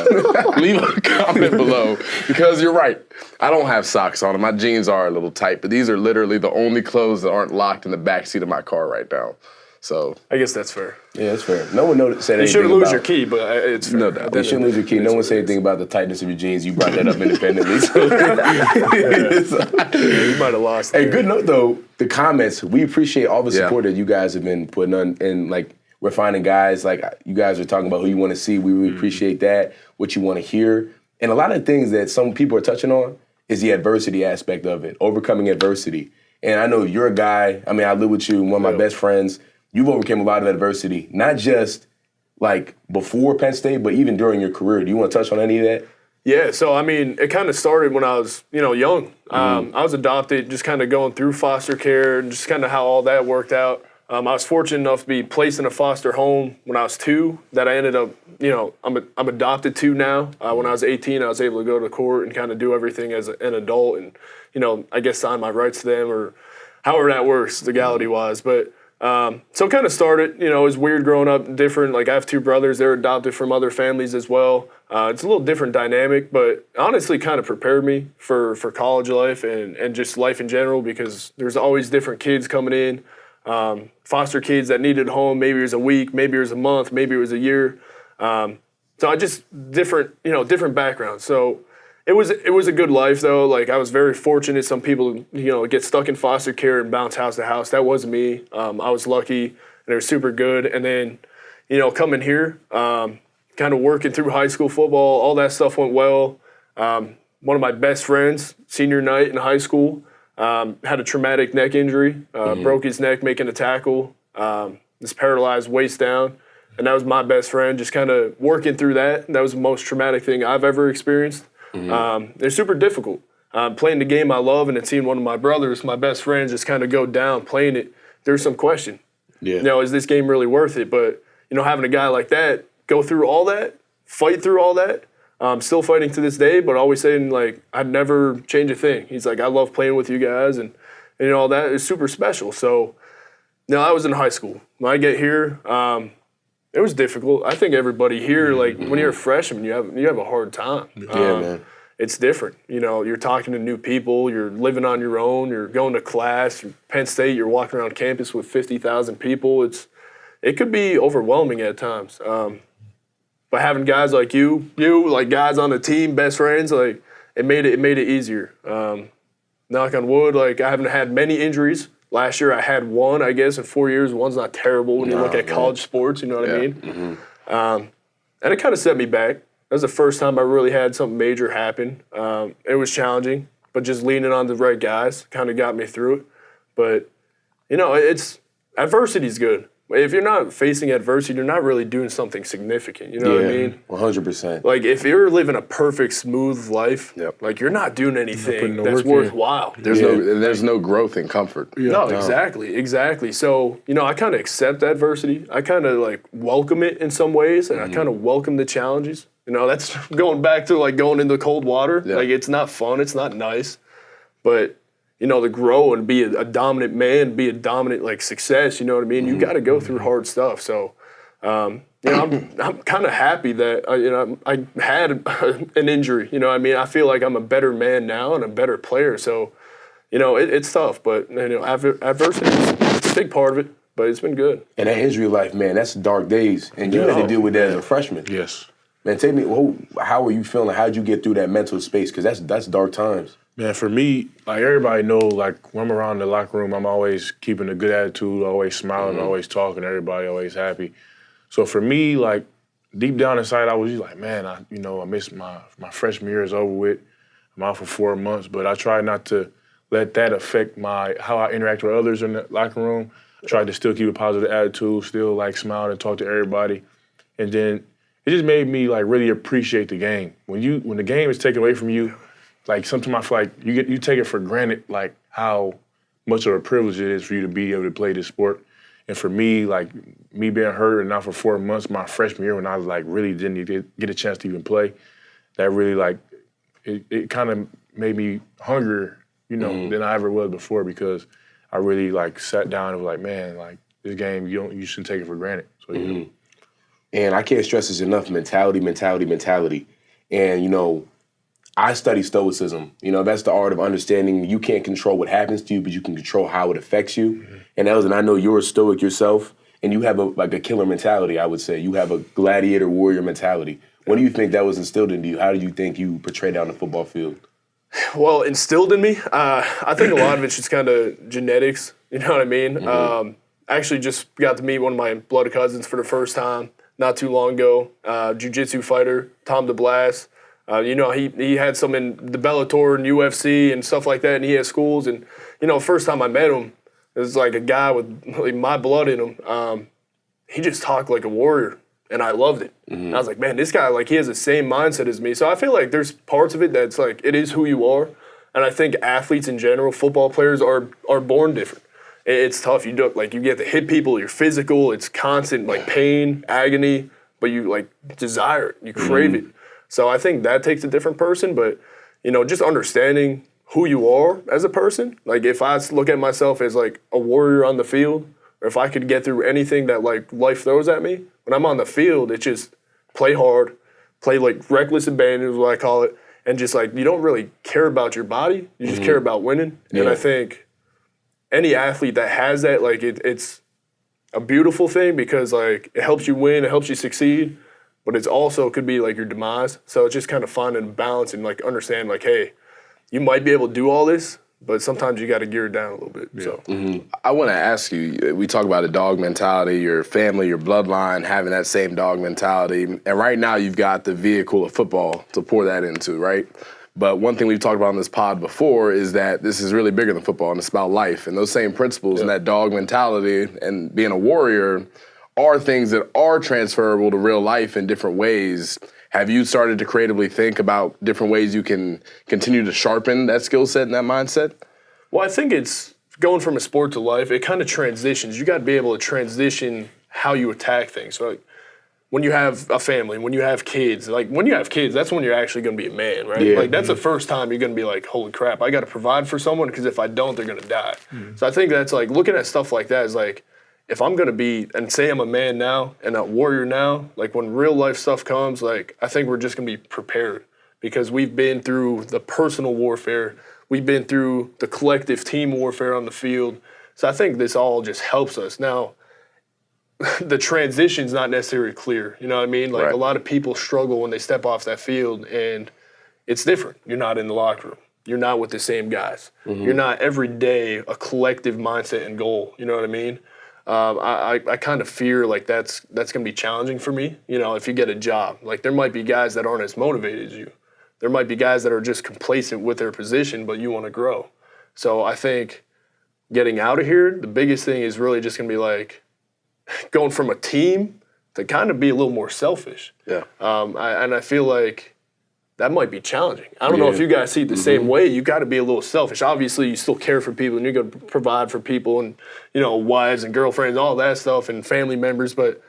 [SPEAKER 2] leave a comment below, because you're right. I don't have socks on, and my jeans are a little tight, but these are literally the only clothes that aren't locked in the backseat of my car right now. So
[SPEAKER 4] I guess that's fair.
[SPEAKER 1] Yeah, it's fair. No one said anything
[SPEAKER 4] You shouldn't lose
[SPEAKER 1] about
[SPEAKER 4] your key, but it's fair.
[SPEAKER 2] No doubt.
[SPEAKER 1] You shouldn't lose your key. No one said anything about the tightness of your jeans. You brought that up independently.
[SPEAKER 4] You might have lost.
[SPEAKER 1] Hey,
[SPEAKER 4] there.
[SPEAKER 1] good note though. The comments, we appreciate all the
[SPEAKER 2] Yeah.
[SPEAKER 1] support that you guys have been putting on, and like we're finding guys like you guys are talking about who you want to see. We really appreciate that. What you want to hear, and a lot of things that some people are touching on is the adversity aspect of it, overcoming adversity. And I know you're a guy. I mean, I live with you, one of my best friends. You've overcome a lot of adversity, not just like before Penn State, but even during your career. Do you want to touch on any of that?
[SPEAKER 4] Yeah, so I mean, it kind of started when I was, young. I was adopted, just kind of going through foster care and just kind of how all that worked out. I was fortunate enough to be placed in a foster home when I was 2 that I ended up, I'm adopted to now. When I was 18, I was able to go to court and kind of do everything as an adult and, I guess sign my rights to them or however that works legality-wise. But so it kind of started, it was weird growing up, different. Like I have 2 brothers, they're adopted from other families as well. It's a little different dynamic, but honestly kind of prepared me for college life and just life in general because there's always different kids coming in, foster kids that needed a home. Maybe it was a week, maybe it was a month, maybe it was a year. So I just different backgrounds. So it was a good life though. Like I was very fortunate. Some people, get stuck in foster care and bounce house to house. That wasn't me. I was lucky and it was super good. And then, coming here, kind of working through high school football, all that stuff went well. One of my best friends, senior night in high school, had a traumatic neck injury, broke his neck making a tackle, was paralyzed waist down. And that was my best friend, just kind of working through that. That was the most traumatic thing I've ever experienced. It's super difficult. Playing the game I love and then seeing one of my brothers, my best friends, just kind of go down playing it, there's some question.
[SPEAKER 1] Yeah.
[SPEAKER 4] Is this game really worth it? But, having a guy like that go through all that, fight through all that, still fighting to this day, but always saying, like, I'd never change a thing. He's like, I love playing with you guys, and all that is super special. So, I was in high school. When I get here, it was difficult. I think everybody here, like, when you're a freshman, you have a hard time.
[SPEAKER 1] Yeah, man.
[SPEAKER 4] it's different. You're talking to new people, you're living on your own, you're going to class. Penn State, you're walking around campus with 50,000 people. It could be overwhelming at times. But having guys like you, like guys on the team, best friends, like it made it easier. Knock on wood, like I haven't had many injuries. Last year I had one, I guess, in 4 years. One's not terrible when you look at college sports, you know what I mean? Mm-hmm. And it kind of set me back. That was the first time I really had something major happen. It was challenging, but just leaning on the right guys kind of got me through it. But, adversity's good. If you're not facing adversity, you're not really doing something significant. You know what I mean?
[SPEAKER 1] 100%.
[SPEAKER 4] Like, if you're living a perfect, smooth life, like, you're not doing anything that's worthwhile.
[SPEAKER 2] There's no growth in comfort.
[SPEAKER 4] No, exactly. So, I kind of accept adversity. I kind of, like, welcome it in some ways, and I kind of welcome the challenges. That's going back to, like, going into cold water. Yeah. Like, it's not fun. It's not nice. But to grow and be a dominant man, be a dominant, like, success, you know what I mean? You got to go through hard stuff. So, I'm kind of happy that, I had an injury, you know what I mean? I feel like I'm a better man now and a better player. So, it's tough, but, adversity is a big part of it, but it's been good.
[SPEAKER 1] And that injury life, man, that's dark days. And you had to deal with that as a freshman.
[SPEAKER 3] Yes.
[SPEAKER 1] Man, take me, how are you feeling? How'd you get through that mental space? Because that's dark times.
[SPEAKER 3] Man, for me, like everybody know, like when I'm around the locker room, I'm always keeping a good attitude, always smiling, always talking to everybody, always happy. So for me, like deep down inside, I was just like, man, I missed my freshman year is over with. I'm out for 4 months, but I try not to let that affect how I interact with others in the locker room. I tried to still keep a positive attitude, still like smile and talk to everybody, and then it just made me like really appreciate the game. When the game is taken away from you. Like, sometimes I feel like you take it for granted, like, how much of a privilege it is for you to be able to play this sport. And for me, like, me being hurt and out for 4 months, my freshman year when I, like, really didn't get a chance to even play, that really, like, it kind of made me hungrier, than I ever was before because I really, like, sat down and was like, man, like, this game, you shouldn't take it for granted. So,
[SPEAKER 1] And I can't stress this enough, mentality. And, I study stoicism. That's the art of understanding you can't control what happens to you, but you can control how it affects you. Mm-hmm. And Elsdon, I know you're a stoic yourself, and you have a killer mentality, I would say. You have a gladiator warrior mentality. What do you think that was instilled into you? How do you think you portray that on the football field?
[SPEAKER 4] Well, instilled in me? I think a lot of it's just kind of genetics. You know what I mean? Mm-hmm. I actually just got to meet one of my blood cousins for the first time not too long ago. Jiu-jitsu fighter, Tom DeBlas. He had some in the Bellator and UFC and stuff like that, and he had schools. And, first time I met him, it was like a guy with like, my blood in him. He just talked like a warrior, and I loved it. Mm-hmm. And I was like, man, this guy, like, he has the same mindset as me. So I feel like there's parts of it that's like, it is who you are. And I think athletes in general, football players are born different. It's tough. You get to hit people. You're physical. It's constant, like, pain, agony, but you, like, desire it. You crave it. So I think that takes a different person, but, just understanding who you are as a person. Like, if I look at myself as, like, a warrior on the field, or if I could get through anything that, like, life throws at me, when I'm on the field, it's just play hard, play, like, reckless abandon is what I call it, and just, like, you don't really care about your body. You just care about winning. Yeah. And I think any athlete that has that, like, it's a beautiful thing because, like, it helps you win, it helps you succeed. But it's also could be like your demise. So it's just kind of finding a balance and like understand like, hey, you might be able to do all this, but sometimes you got to gear it down a little bit. Yeah. So
[SPEAKER 2] I want to ask you, we talk about a dog mentality, your family, your bloodline having that same dog mentality. And right now you've got the vehicle of football to pour that into, right? But one thing we've talked about on this pod before is that this is really bigger than football and it's about life. And those same principles and that dog mentality and being a warrior are things that are transferable to real life in different ways. Have you started to creatively think about different ways you can continue to sharpen that skill set and that mindset?
[SPEAKER 4] Well, I think it's going from a sport to life. It kind of transitions. You got to be able to transition how you attack things. So, like, when you have a family, when you have kids, that's when you're actually going to be a man, right? Yeah. Like, that's the first time you're going to be like, holy crap, I got to provide for someone because if I don't, they're going to die. Mm-hmm. So I think that's like, looking at stuff like that is like, if I'm going to be, and say I'm a man now and a warrior now, like when real life stuff comes, like I think we're just going to be prepared because we've been through the personal warfare. We've been through the collective team warfare on the field. So I think this all just helps us. Now, the transition's not necessarily clear. You know what I mean? Like,
[SPEAKER 5] Right.
[SPEAKER 4] a lot of people struggle when they step off that field, and it's different. You're not in the locker room. You're not with the same guys. You're not every day a collective mindset and goal. You know what I mean? I kind of fear like that's going to be challenging for me. You know, if you get a job, like there might be guys that aren't as motivated as you. There might be guys that are just complacent with their position, but you want to grow. So I think getting out of here, the biggest thing is really just going to be like going from a team to kind of be a little more selfish.
[SPEAKER 5] Yeah.
[SPEAKER 4] And I feel like that might be challenging. I don't know if you guys see it the same way. You got to be a little selfish. Obviously, you still care for people, and you're going to provide for people, and wives and girlfriends, all that stuff, and family members. But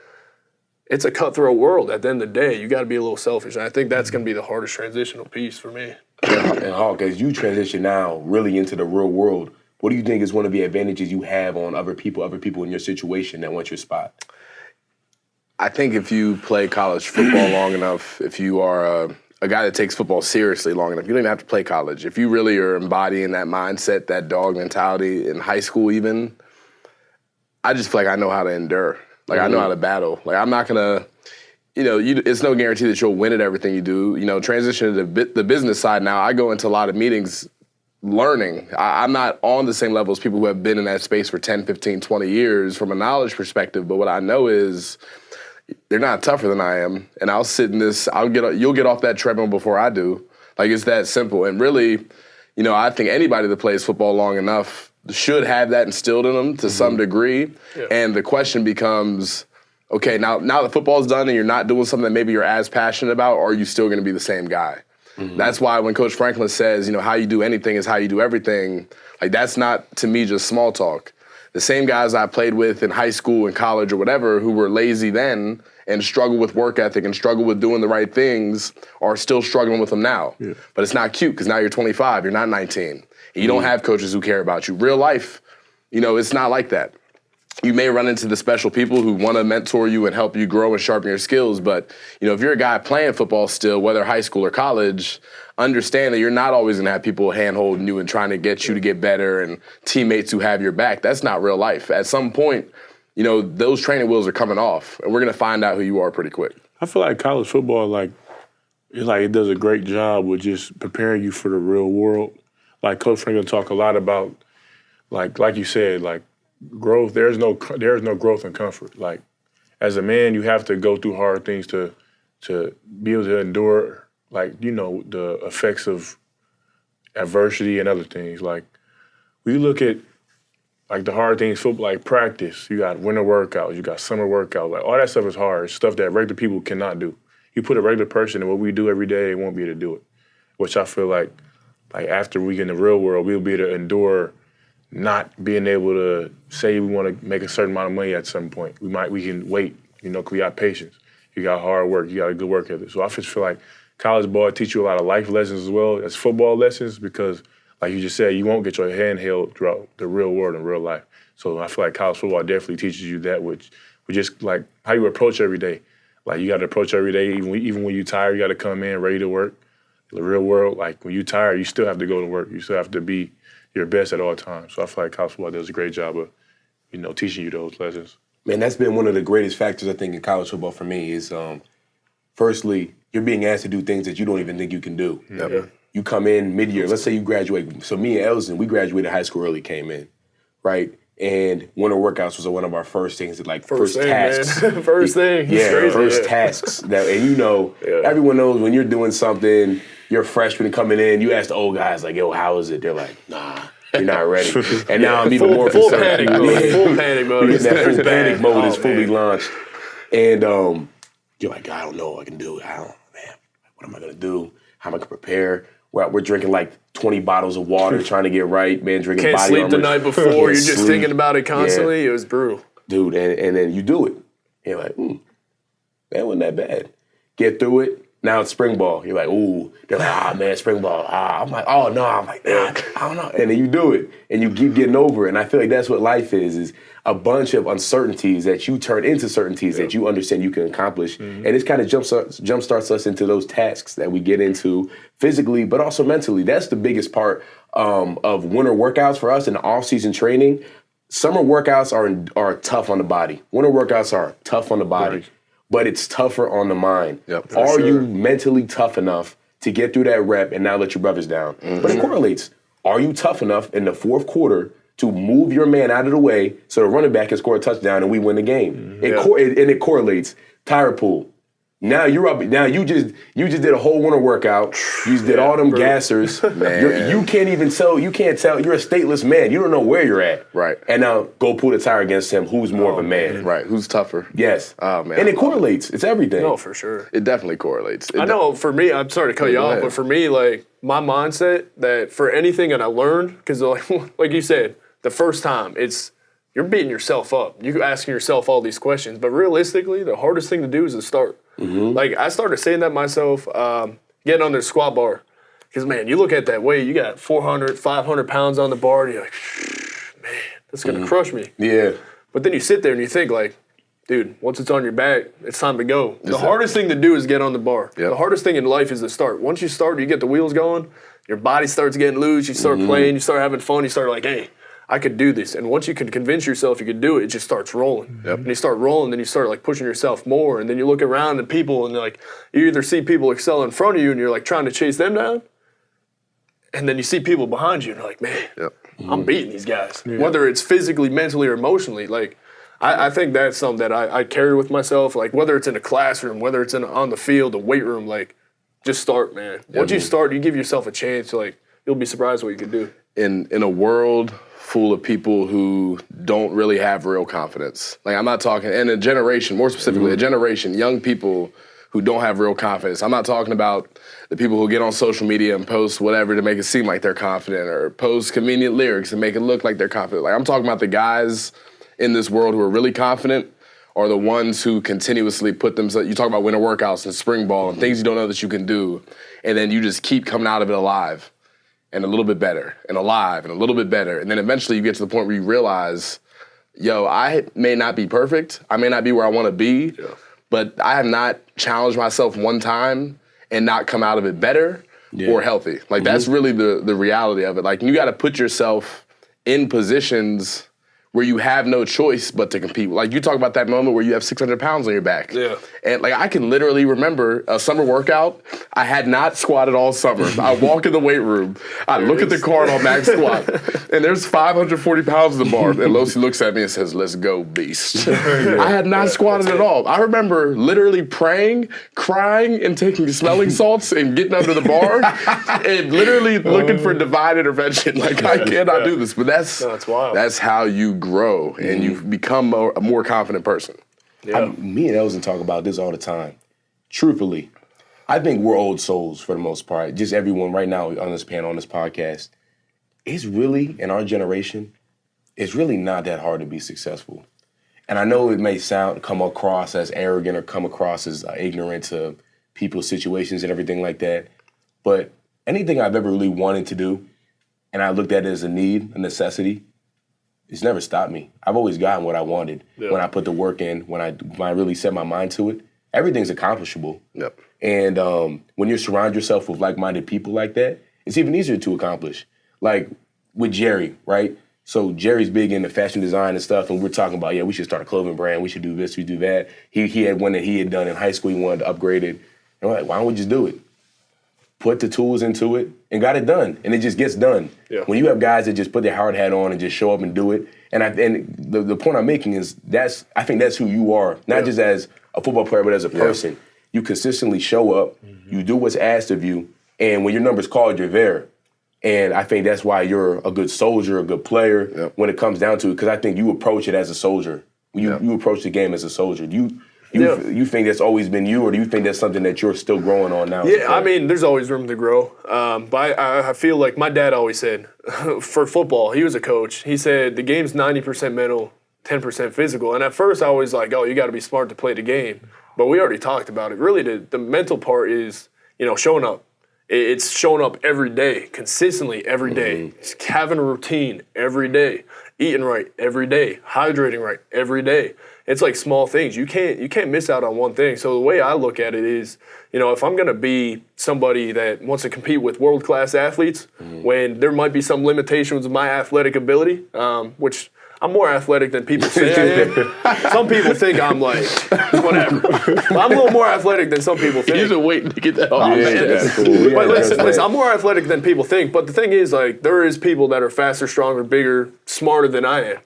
[SPEAKER 4] it's a cutthroat world. At the end of the day, you got to be a little selfish, and I think that's going to be the hardest transitional piece for me.
[SPEAKER 1] And Hawk, as you transition now really into the real world, what do you think is one of the advantages you have on other people in your situation that want your spot?
[SPEAKER 5] I think if you play college football long enough, if you are a guy that takes football seriously long enough, you don't even have to play college. If you really are embodying that mindset, that dog mentality in high school even, I just feel like I know how to endure. Like, I know how to battle. Like, I'm not going to, it's no guarantee that you'll win at everything you do. Transition to the business side now, I go into a lot of meetings learning. I'm not on the same level as people who have been in that space for 10, 15, 20 years from a knowledge perspective, but what I know is they're not tougher than I am, and I'll sit in this. You'll get off that treadmill before I do. Like, it's that simple. And really, I think anybody that plays football long enough should have that instilled in them to some degree. Yeah. And the question becomes, okay, now that football's done and you're not doing something that maybe you're as passionate about, are you still going to be the same guy? That's why when Coach Franklin says, how you do anything is how you do everything, like, that's not, to me, just small talk. The same guys I played with in high school and college or whatever who were lazy then and struggle with work ethic and struggle with doing the right things are still struggling with them now. Yeah. But it's not cute because now you're 25, you're not 19. And you don't have coaches who care about you. Real life, it's not like that. You may run into the special people who want to mentor you and help you grow and sharpen your skills, but if you're a guy playing football still, whether high school or college, understand that you're not always going to have people hand-holding you and trying to get you to get better and teammates who have your back. That's not real life. At some point, those training wheels are coming off, and we're going to find out who you are pretty quick.
[SPEAKER 3] I feel like college football, it does a great job with just preparing you for the real world. Like Coach Franklin talk a lot about, like you said, growth. There's no growth in comfort. Like, as a man, you have to go through hard things to be able to endure, the effects of adversity and other things. Like, when you look at the hard things, football, like practice, you got winter workouts, you got summer workouts, like all that stuff is hard. It's stuff that regular people cannot do. You put a regular person in what we do every day, they won't be able to do it. Which I feel like after we get in the real world, we'll be able to endure not being able to say we want to make a certain amount of money at some point. We can wait, because we got patience. You got hard work, you got a good work ethic. So I just feel like college ball teach you a lot of life lessons as well as football lessons because, like you just said, you won't get your hand held throughout the real world in real life. So I feel like college football definitely teaches you that, which just like how you approach every day. Like, you got to approach every day, even when you're tired, you got to come in ready to work. The real world, like when you're tired, you still have to go to work. You still have to be your best at all times. So I feel like college football does a great job of, teaching you those lessons.
[SPEAKER 1] Man, that's been one of the greatest factors, I think, in college football for me is, firstly, you're being asked to do things that you don't even think you can do.
[SPEAKER 4] Yeah.
[SPEAKER 1] You come in mid-year. Let's say you graduate. So me and Elsdon, we graduated high school early, came in, right? And winter workouts was one of our first things, first
[SPEAKER 4] thing,
[SPEAKER 1] tasks.
[SPEAKER 4] Man. First thing.
[SPEAKER 1] Yeah,
[SPEAKER 4] crazy,
[SPEAKER 1] first tasks. Everyone knows when you're doing something, you're a freshman coming in, you ask the old guys, like, yo, how is it? They're like, nah, you're not ready. And now I'm even more concerned.
[SPEAKER 4] Full panic mode.
[SPEAKER 1] That full panic mode is fully launched. And you're like, I don't know what I can do. What am I going to do? How am I going to prepare? We're drinking 20 bottles of water trying to get right, man, drinking
[SPEAKER 4] Can't
[SPEAKER 1] body
[SPEAKER 4] sleep
[SPEAKER 1] armor.
[SPEAKER 4] the night before. You're just thinking about it constantly. Yeah. It was brutal.
[SPEAKER 1] Dude, and then you do it. And you're like, that wasn't that bad. Get through it. Now it's spring ball. You're like, ooh. They're like, man, spring ball. I'm like, oh, no. I'm like, nah, I don't know. And then you do it, and you keep getting over it. And I feel like that's what life is a bunch of uncertainties that you turn into certainties that you understand you can accomplish. And this kind of jumpstarts us into those tasks that we get into physically, but also mentally. That's the biggest part of winter workouts for us in the off-season training. Summer workouts are tough on the body. Winter workouts are tough on the body. Right. But it's tougher on the mind.
[SPEAKER 5] Yep,
[SPEAKER 1] are you mentally tough enough to get through that rep and not let your brothers down? But it correlates. Are you tough enough in the fourth quarter to move your man out of the way so the running back can score a touchdown and we win the game? It correlates. Tire pool. Now you're up. Now you just did a whole winter workout. You just did all them gassers. Man. You can't even tell. You can't tell. You're a stateless man. You don't know where you're at.
[SPEAKER 5] Right.
[SPEAKER 1] And now go pull the tire against him. Who's more of a man?
[SPEAKER 5] Right. Who's tougher?
[SPEAKER 1] Yes.
[SPEAKER 5] Oh man.
[SPEAKER 1] And it correlates. It's everything.
[SPEAKER 4] No, for sure.
[SPEAKER 5] It definitely correlates.
[SPEAKER 4] I know. For me, I'm sorry to cut you off, but for me, like my mindset that for anything that I learned, because like you said, the first time you're beating yourself up. You're asking yourself all these questions, but realistically, the hardest thing to do is to start. Like, I started saying that myself, getting on the squat bar. Because, man, you look at that weight, you got 400, 500 pounds on the bar, and you're like, man, that's going to crush me.
[SPEAKER 1] Yeah.
[SPEAKER 4] But then you sit there and you think, like, dude, once it's on your back, it's time to go. The hardest thing to do is get on the bar. Yep. The hardest thing in life is to start. Once you start, you get the wheels going, your body starts getting loose, you start playing, you start having fun, you start like, hey, I could do this. And once you can convince yourself you could do it, it just starts rolling. Yep. And you start rolling, then you start like pushing yourself more. And then you look around at people and like you either see people excel in front of you and you're like trying to chase them down. And then you see people behind you and you're like, man, I'm beating these guys. Yeah. Whether it's physically, mentally, or emotionally. Like I think that's something that I carry with myself. Like whether it's in a classroom, whether it's on the field, a weight room, like just start, man. Once you start, you give yourself a chance. Like you'll be surprised what you can do.
[SPEAKER 5] In a world full of people who don't really have real confidence. Like I'm not talking, and a generation, more specifically, a generation, young people who don't have real confidence. I'm not talking about the people who get on social media and post whatever to make it seem like they're confident or post convenient lyrics and make it look like they're confident. Like I'm talking about the guys in this world who are really confident are the ones who continuously put themselves, you talk about winter workouts and spring ball and things you don't know that you can do, and then you just keep coming out of it alive. And a little bit better, and alive, and a little bit better. And then eventually you get to the point where you realize, yo, I may not be perfect. I may not be where I want to be, but I have not challenged myself one time and not come out of it better or healthy. Like that's really the reality of it. Like you got to put yourself in positions where you have no choice but to compete. Like you talk about that moment where you have 600 pounds on your back. Yeah. And like I can literally remember a summer workout. I had not squatted all summer. I walk in the weight room. I look at the card on max squat, and there's 540 pounds in the bar. And Losi looks at me and says, "Let's go, beast." I had not squatted at all. I remember literally praying, crying, and taking smelling salts and getting under the bar and literally looking for divine intervention. Like I cannot do this, but that's wild. That's how you grow and you become a more confident person.
[SPEAKER 1] Yeah. Me and Elsdon talk about this all the time. Truthfully, I think we're old souls for the most part. Just everyone right now on this panel, on this podcast. It's really, in our generation, it's really not that hard to be successful. And I know it may come across as arrogant or come across as ignorant to people's situations and everything like that. But anything I've ever really wanted to do, and I looked at it as a need, a necessity, it's never stopped me. I've always gotten what I wanted when I put the work in, when I really set my mind to it. Everything's accomplishable. Yep. And when you surround yourself with like-minded people like that, it's even easier to accomplish. Like with Jerry, right? So Jerry's big into fashion design and stuff, and we're talking about, we should start a clothing brand. We should do this, we do that. He had one that he had done in high school. He wanted to upgrade it. And we're like, why don't we just do it? Put the tools into it and got it done, and it just gets done. Yeah. When you have guys that just put their hard hat on and just show up and do it, and the point I'm making is I think that's who you are, not just as a football player, but as a person. Yeah. You consistently show up, you do what's asked of you, and when your number's called, you're there. And I think that's why you're a good soldier, a good player when it comes down to it, because I think you approach it as a soldier. You approach the game as a soldier. You think that's always been you, or do you think that's something that you're still growing on now?
[SPEAKER 4] Yeah, I mean, there's always room to grow. But I feel like my dad always said, for football, he was a coach. He said the game's 90% mental, 10% physical. And at first I was like, oh, you got to be smart to play the game. But we already talked about it. Really, the mental part is, showing up. It's showing up every day, consistently every day. It's having a routine every day, eating right every day, hydrating right every day. It's like small things. You can't miss out on one thing. So the way I look at it is, if I'm gonna be somebody that wants to compete with world-class athletes, when there might be some limitations of my athletic ability, which I'm more athletic than people say I am. Some people think I'm like, whatever. I'm a little more athletic than some people think.
[SPEAKER 5] You've been waiting to get that off.
[SPEAKER 1] That's cool.
[SPEAKER 4] But listen, I'm more athletic than people think. But the thing is, like, there is people that are faster, stronger, bigger, smarter than I am.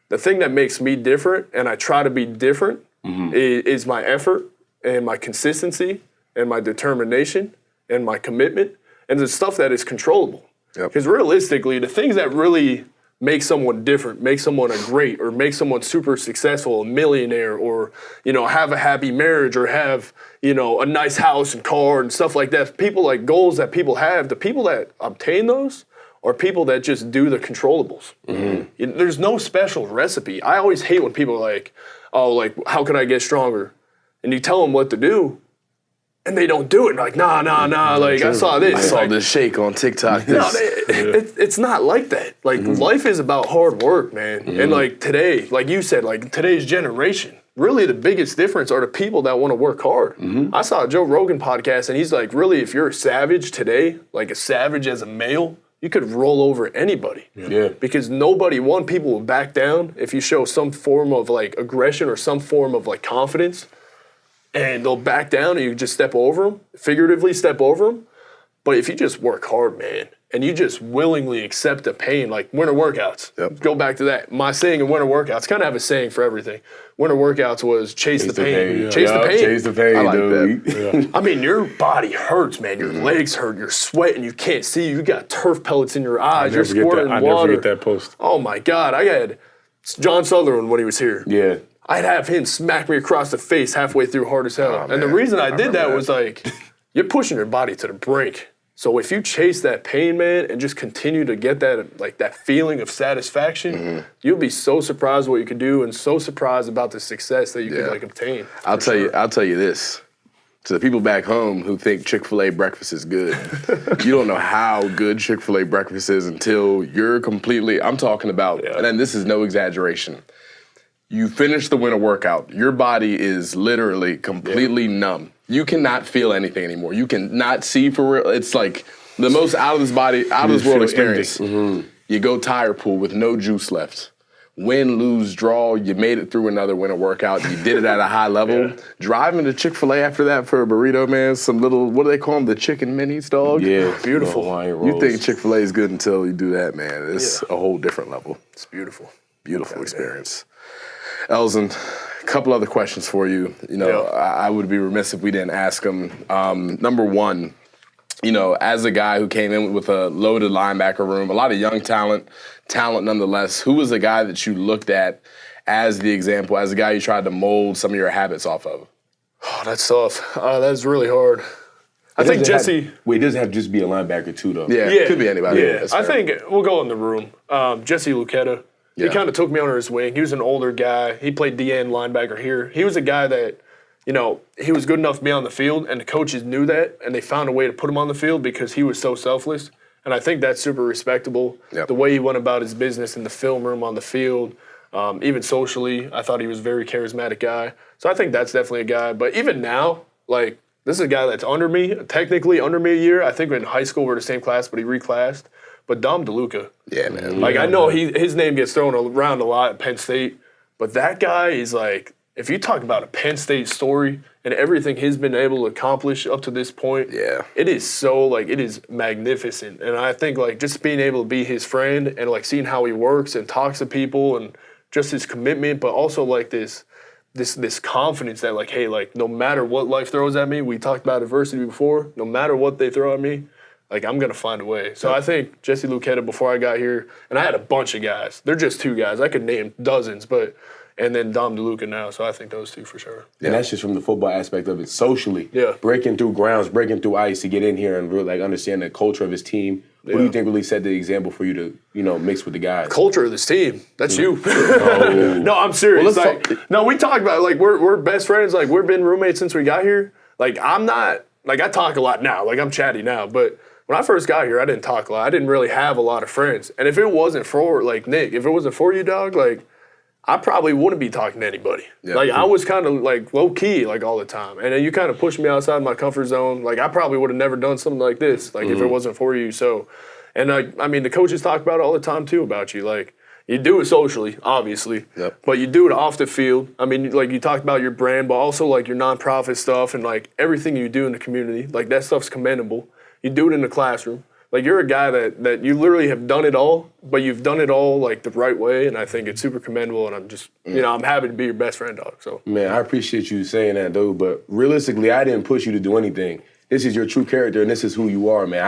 [SPEAKER 4] The thing that makes me different, and I try to be different, is my effort and my consistency and my determination and my commitment and the stuff that is controllable. Because realistically, the things that really make someone different, make someone a great, or make someone super successful, a millionaire, or, have a happy marriage, or have, a nice house and car and stuff like that. People like goals that people have, the people that obtain those are people that just do the controllables. There's no special recipe. I always hate when people are like, how can I get stronger? And you tell them what to do, and they don't do it. Like, nah, like, I saw this.
[SPEAKER 5] I saw this shake on TikTok.
[SPEAKER 4] It's not like that. Like, life is about hard work, man. And, like, today, like you said, like, today's generation, really the biggest difference are the people that want to work hard. I saw a Joe Rogan podcast, and he's like, really, if you're a savage today, like a savage as a male, you could roll over anybody. Because people will back down if you show some form of, like, aggression or some form of, like, confidence. And they'll back down and you just step over them, figuratively step over them. But if you just work hard, man, and you just willingly accept the pain, like winter workouts, go back to that. My saying in winter workouts, kind of have a saying for everything. Winter workouts was chase the pain. Chase the pain.
[SPEAKER 1] Chase the pain,
[SPEAKER 5] I like
[SPEAKER 1] dude.
[SPEAKER 5] that.
[SPEAKER 4] I mean, your body hurts, man. Your legs hurt. You're sweating. You can't see. You got turf pellets in your eyes. You're squirting water.
[SPEAKER 3] I never forget that post.
[SPEAKER 4] Oh, my God. I had John Sutherland when he was here.
[SPEAKER 1] Yeah.
[SPEAKER 4] I'd have him smack me across the face halfway through Hard as Hell. And the reason I did that was like, you're pushing your body to the brink. So if you chase that pain, man, and just continue to get that, like, that feeling of satisfaction, you'll be so surprised what you could do and so surprised about the success that you could, like, obtain.
[SPEAKER 5] I'll tell you this. To the people back home who think Chick-fil-A breakfast is good, you don't know how good Chick-fil-A breakfast is until you're completely, I'm talking about, and then this is no exaggeration, you finish the winter workout, your body is literally completely numb. You cannot feel anything anymore. You cannot see for real. It's like the most out of this world experience. You go tire pool with no juice left. Win, lose, draw, you made it through another winter workout. You did it at a high level. Driving to Chick-fil-A after that for a burrito, man, some little, what do they call them, the chicken minis, dog?
[SPEAKER 1] Yeah.
[SPEAKER 4] Beautiful.
[SPEAKER 5] You think Chick-fil-A is good until you do that, man. It's a whole different level.
[SPEAKER 4] It's beautiful.
[SPEAKER 5] Beautiful experience. Elsdon, a couple other questions for you. I would be remiss if we didn't ask them. Number one, as a guy who came in with a loaded linebacker room, a lot of young talent nonetheless, who was the guy that you looked at as the example, as a guy you tried to mold some of your habits off of?
[SPEAKER 4] Oh, that's tough. That's really hard. I think Jesse...
[SPEAKER 1] It doesn't have to just be a linebacker, too, though.
[SPEAKER 5] Yeah, it could be anybody.
[SPEAKER 4] Yeah, I think we'll go in the room. Jesse Lucchetta. He kind of took me under his wing. He was an older guy. He played DN linebacker here. He was a guy that, he was good enough to be on the field, and the coaches knew that, and they found a way to put him on the field because he was so selfless. And I think that's super respectable. The way he went about his business in the film room, on the field, even socially, I thought he was a very charismatic guy. So I think that's definitely a guy. But even now, like, this is a guy that's technically under me a year. I think in high school we're the same class, but he reclassed. But Dom DeLuca.
[SPEAKER 5] Yeah, man.
[SPEAKER 4] Like, I know his name gets thrown around a lot at Penn State, but that guy is like, if you talk about a Penn State story and everything he's been able to accomplish up to this point, it is so, like, it is magnificent. And I think, like, just being able to be his friend and, like, seeing how he works and talks to people and just his commitment, but also, like, this confidence that, like, hey, like, no matter what life throws at me, we talked about adversity before, no matter what they throw at me, like, I'm going to find a way. So I think Jesse Lucchetta, before I got here, and I had a bunch of guys. They're just two guys. I could name dozens, and then Dom DeLuca now. So I think those two for sure.
[SPEAKER 1] And that's just from the football aspect of it. Socially,
[SPEAKER 4] breaking
[SPEAKER 1] through grounds, breaking through ice to get in here and really, like, understand the culture of his team, What do you think really set the example for you to, mix with the guys?
[SPEAKER 4] Culture of this team. That's you. No, I'm serious.
[SPEAKER 1] Well,
[SPEAKER 4] we talk about it. Like, we're best friends. Like, we've been roommates since we got here. Like, I'm not, like, I talk a lot now. Like, I'm chatty now. But when I first got here, I didn't talk a lot. I didn't really have a lot of friends. And if it wasn't for, like, Nick, if it wasn't for you, dog, like, I probably wouldn't be talking to anybody. Yeah. Like, I was kind of, like, low-key, like, all the time. And then you kind of pushed me outside my comfort zone. Like, I probably would have never done something like this, like, if it wasn't for you. So, and, I mean, the coaches talk about it all the time, too, about you. Like, you do it socially, obviously, but you do it off the field. I mean, like, you talked about your brand, but also, like, your nonprofit stuff and, like, everything you do in the community. Like, that stuff's commendable. You do it in the classroom. Like, you're a guy that you literally have done it all, but you've done it all, like, the right way, and I think it's super commendable, and I'm just, I'm happy to be your best friend, dog. So,
[SPEAKER 1] man, I appreciate you saying that, dude, but realistically, I didn't push you to do anything. This is your true character, and this is who you are, man.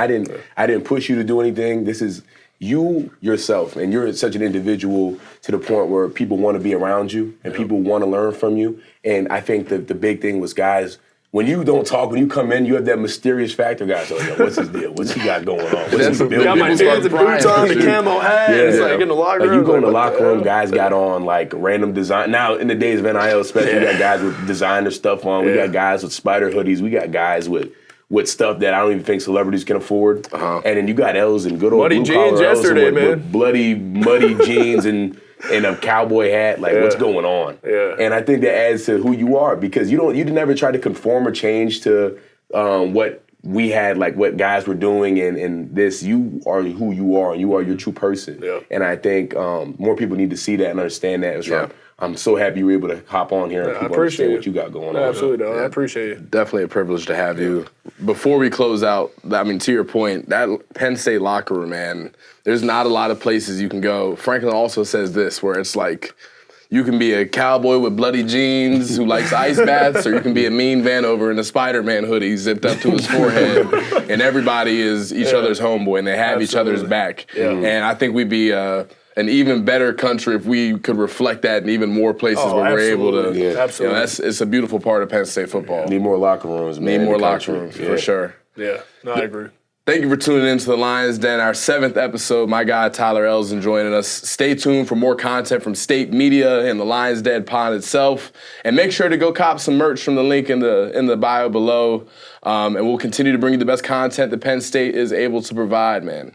[SPEAKER 1] I didn't push you to do anything. This is you yourself, and you're such an individual to the point where people want to be around you, and people want to learn from you, and I think the big thing was, guys, when you don't talk, when you come in, you have that mysterious factor. Guys, what's his deal? What's he got going on? What's he building?
[SPEAKER 4] Got my hands and boots on, the camo hat. It's like in the locker room.
[SPEAKER 1] Like, you go in the locker room, guys got on like random design. Now, in the days of NIL, especially, we got guys with designer stuff on. We got guys with spider hoodies. We got guys with stuff that I don't even think celebrities can afford. And then you got Elsdon, good old
[SPEAKER 4] muddy
[SPEAKER 1] blue collar
[SPEAKER 4] jeans yesterday, man.
[SPEAKER 1] With bloody, muddy jeans and a cowboy hat. Like, what's going on? And I think that adds to who you are, because you never try to conform or change to what we had, like what guys were doing, and this. You are who you are, and you are your true person. And I think more people need to see that and understand that. So I'm so happy you were able to hop on here and people understand what you got going on.
[SPEAKER 4] Absolutely, I appreciate it.
[SPEAKER 5] Definitely a privilege to have you. Before we close out, I mean, to your point, that Penn State locker room, man, there's not a lot of places you can go. Franklin also says this, where it's like, you can be a cowboy with bloody jeans who likes ice baths, or you can be a mean Vanover in a Spider-Man hoodie zipped up to his forehead, and everybody is each other's homeboy, and they have each other's back. And I think we'd be an even better country if we could reflect that in even more places where we're able to.
[SPEAKER 4] Absolutely.
[SPEAKER 5] It's a beautiful part of Penn State football.
[SPEAKER 1] Need more locker rooms, man.
[SPEAKER 5] Need more locker rooms, for sure.
[SPEAKER 4] Yeah, no, I agree.
[SPEAKER 5] Thank you for tuning in to the Lions Den, our 7th episode. My guy, Tyler Elsdon, joining us. Stay tuned for more content from State Media and the Lions Den pod itself. And make sure to go cop some merch from the link in the bio below. And we'll continue to bring you the best content that Penn State is able to provide, man.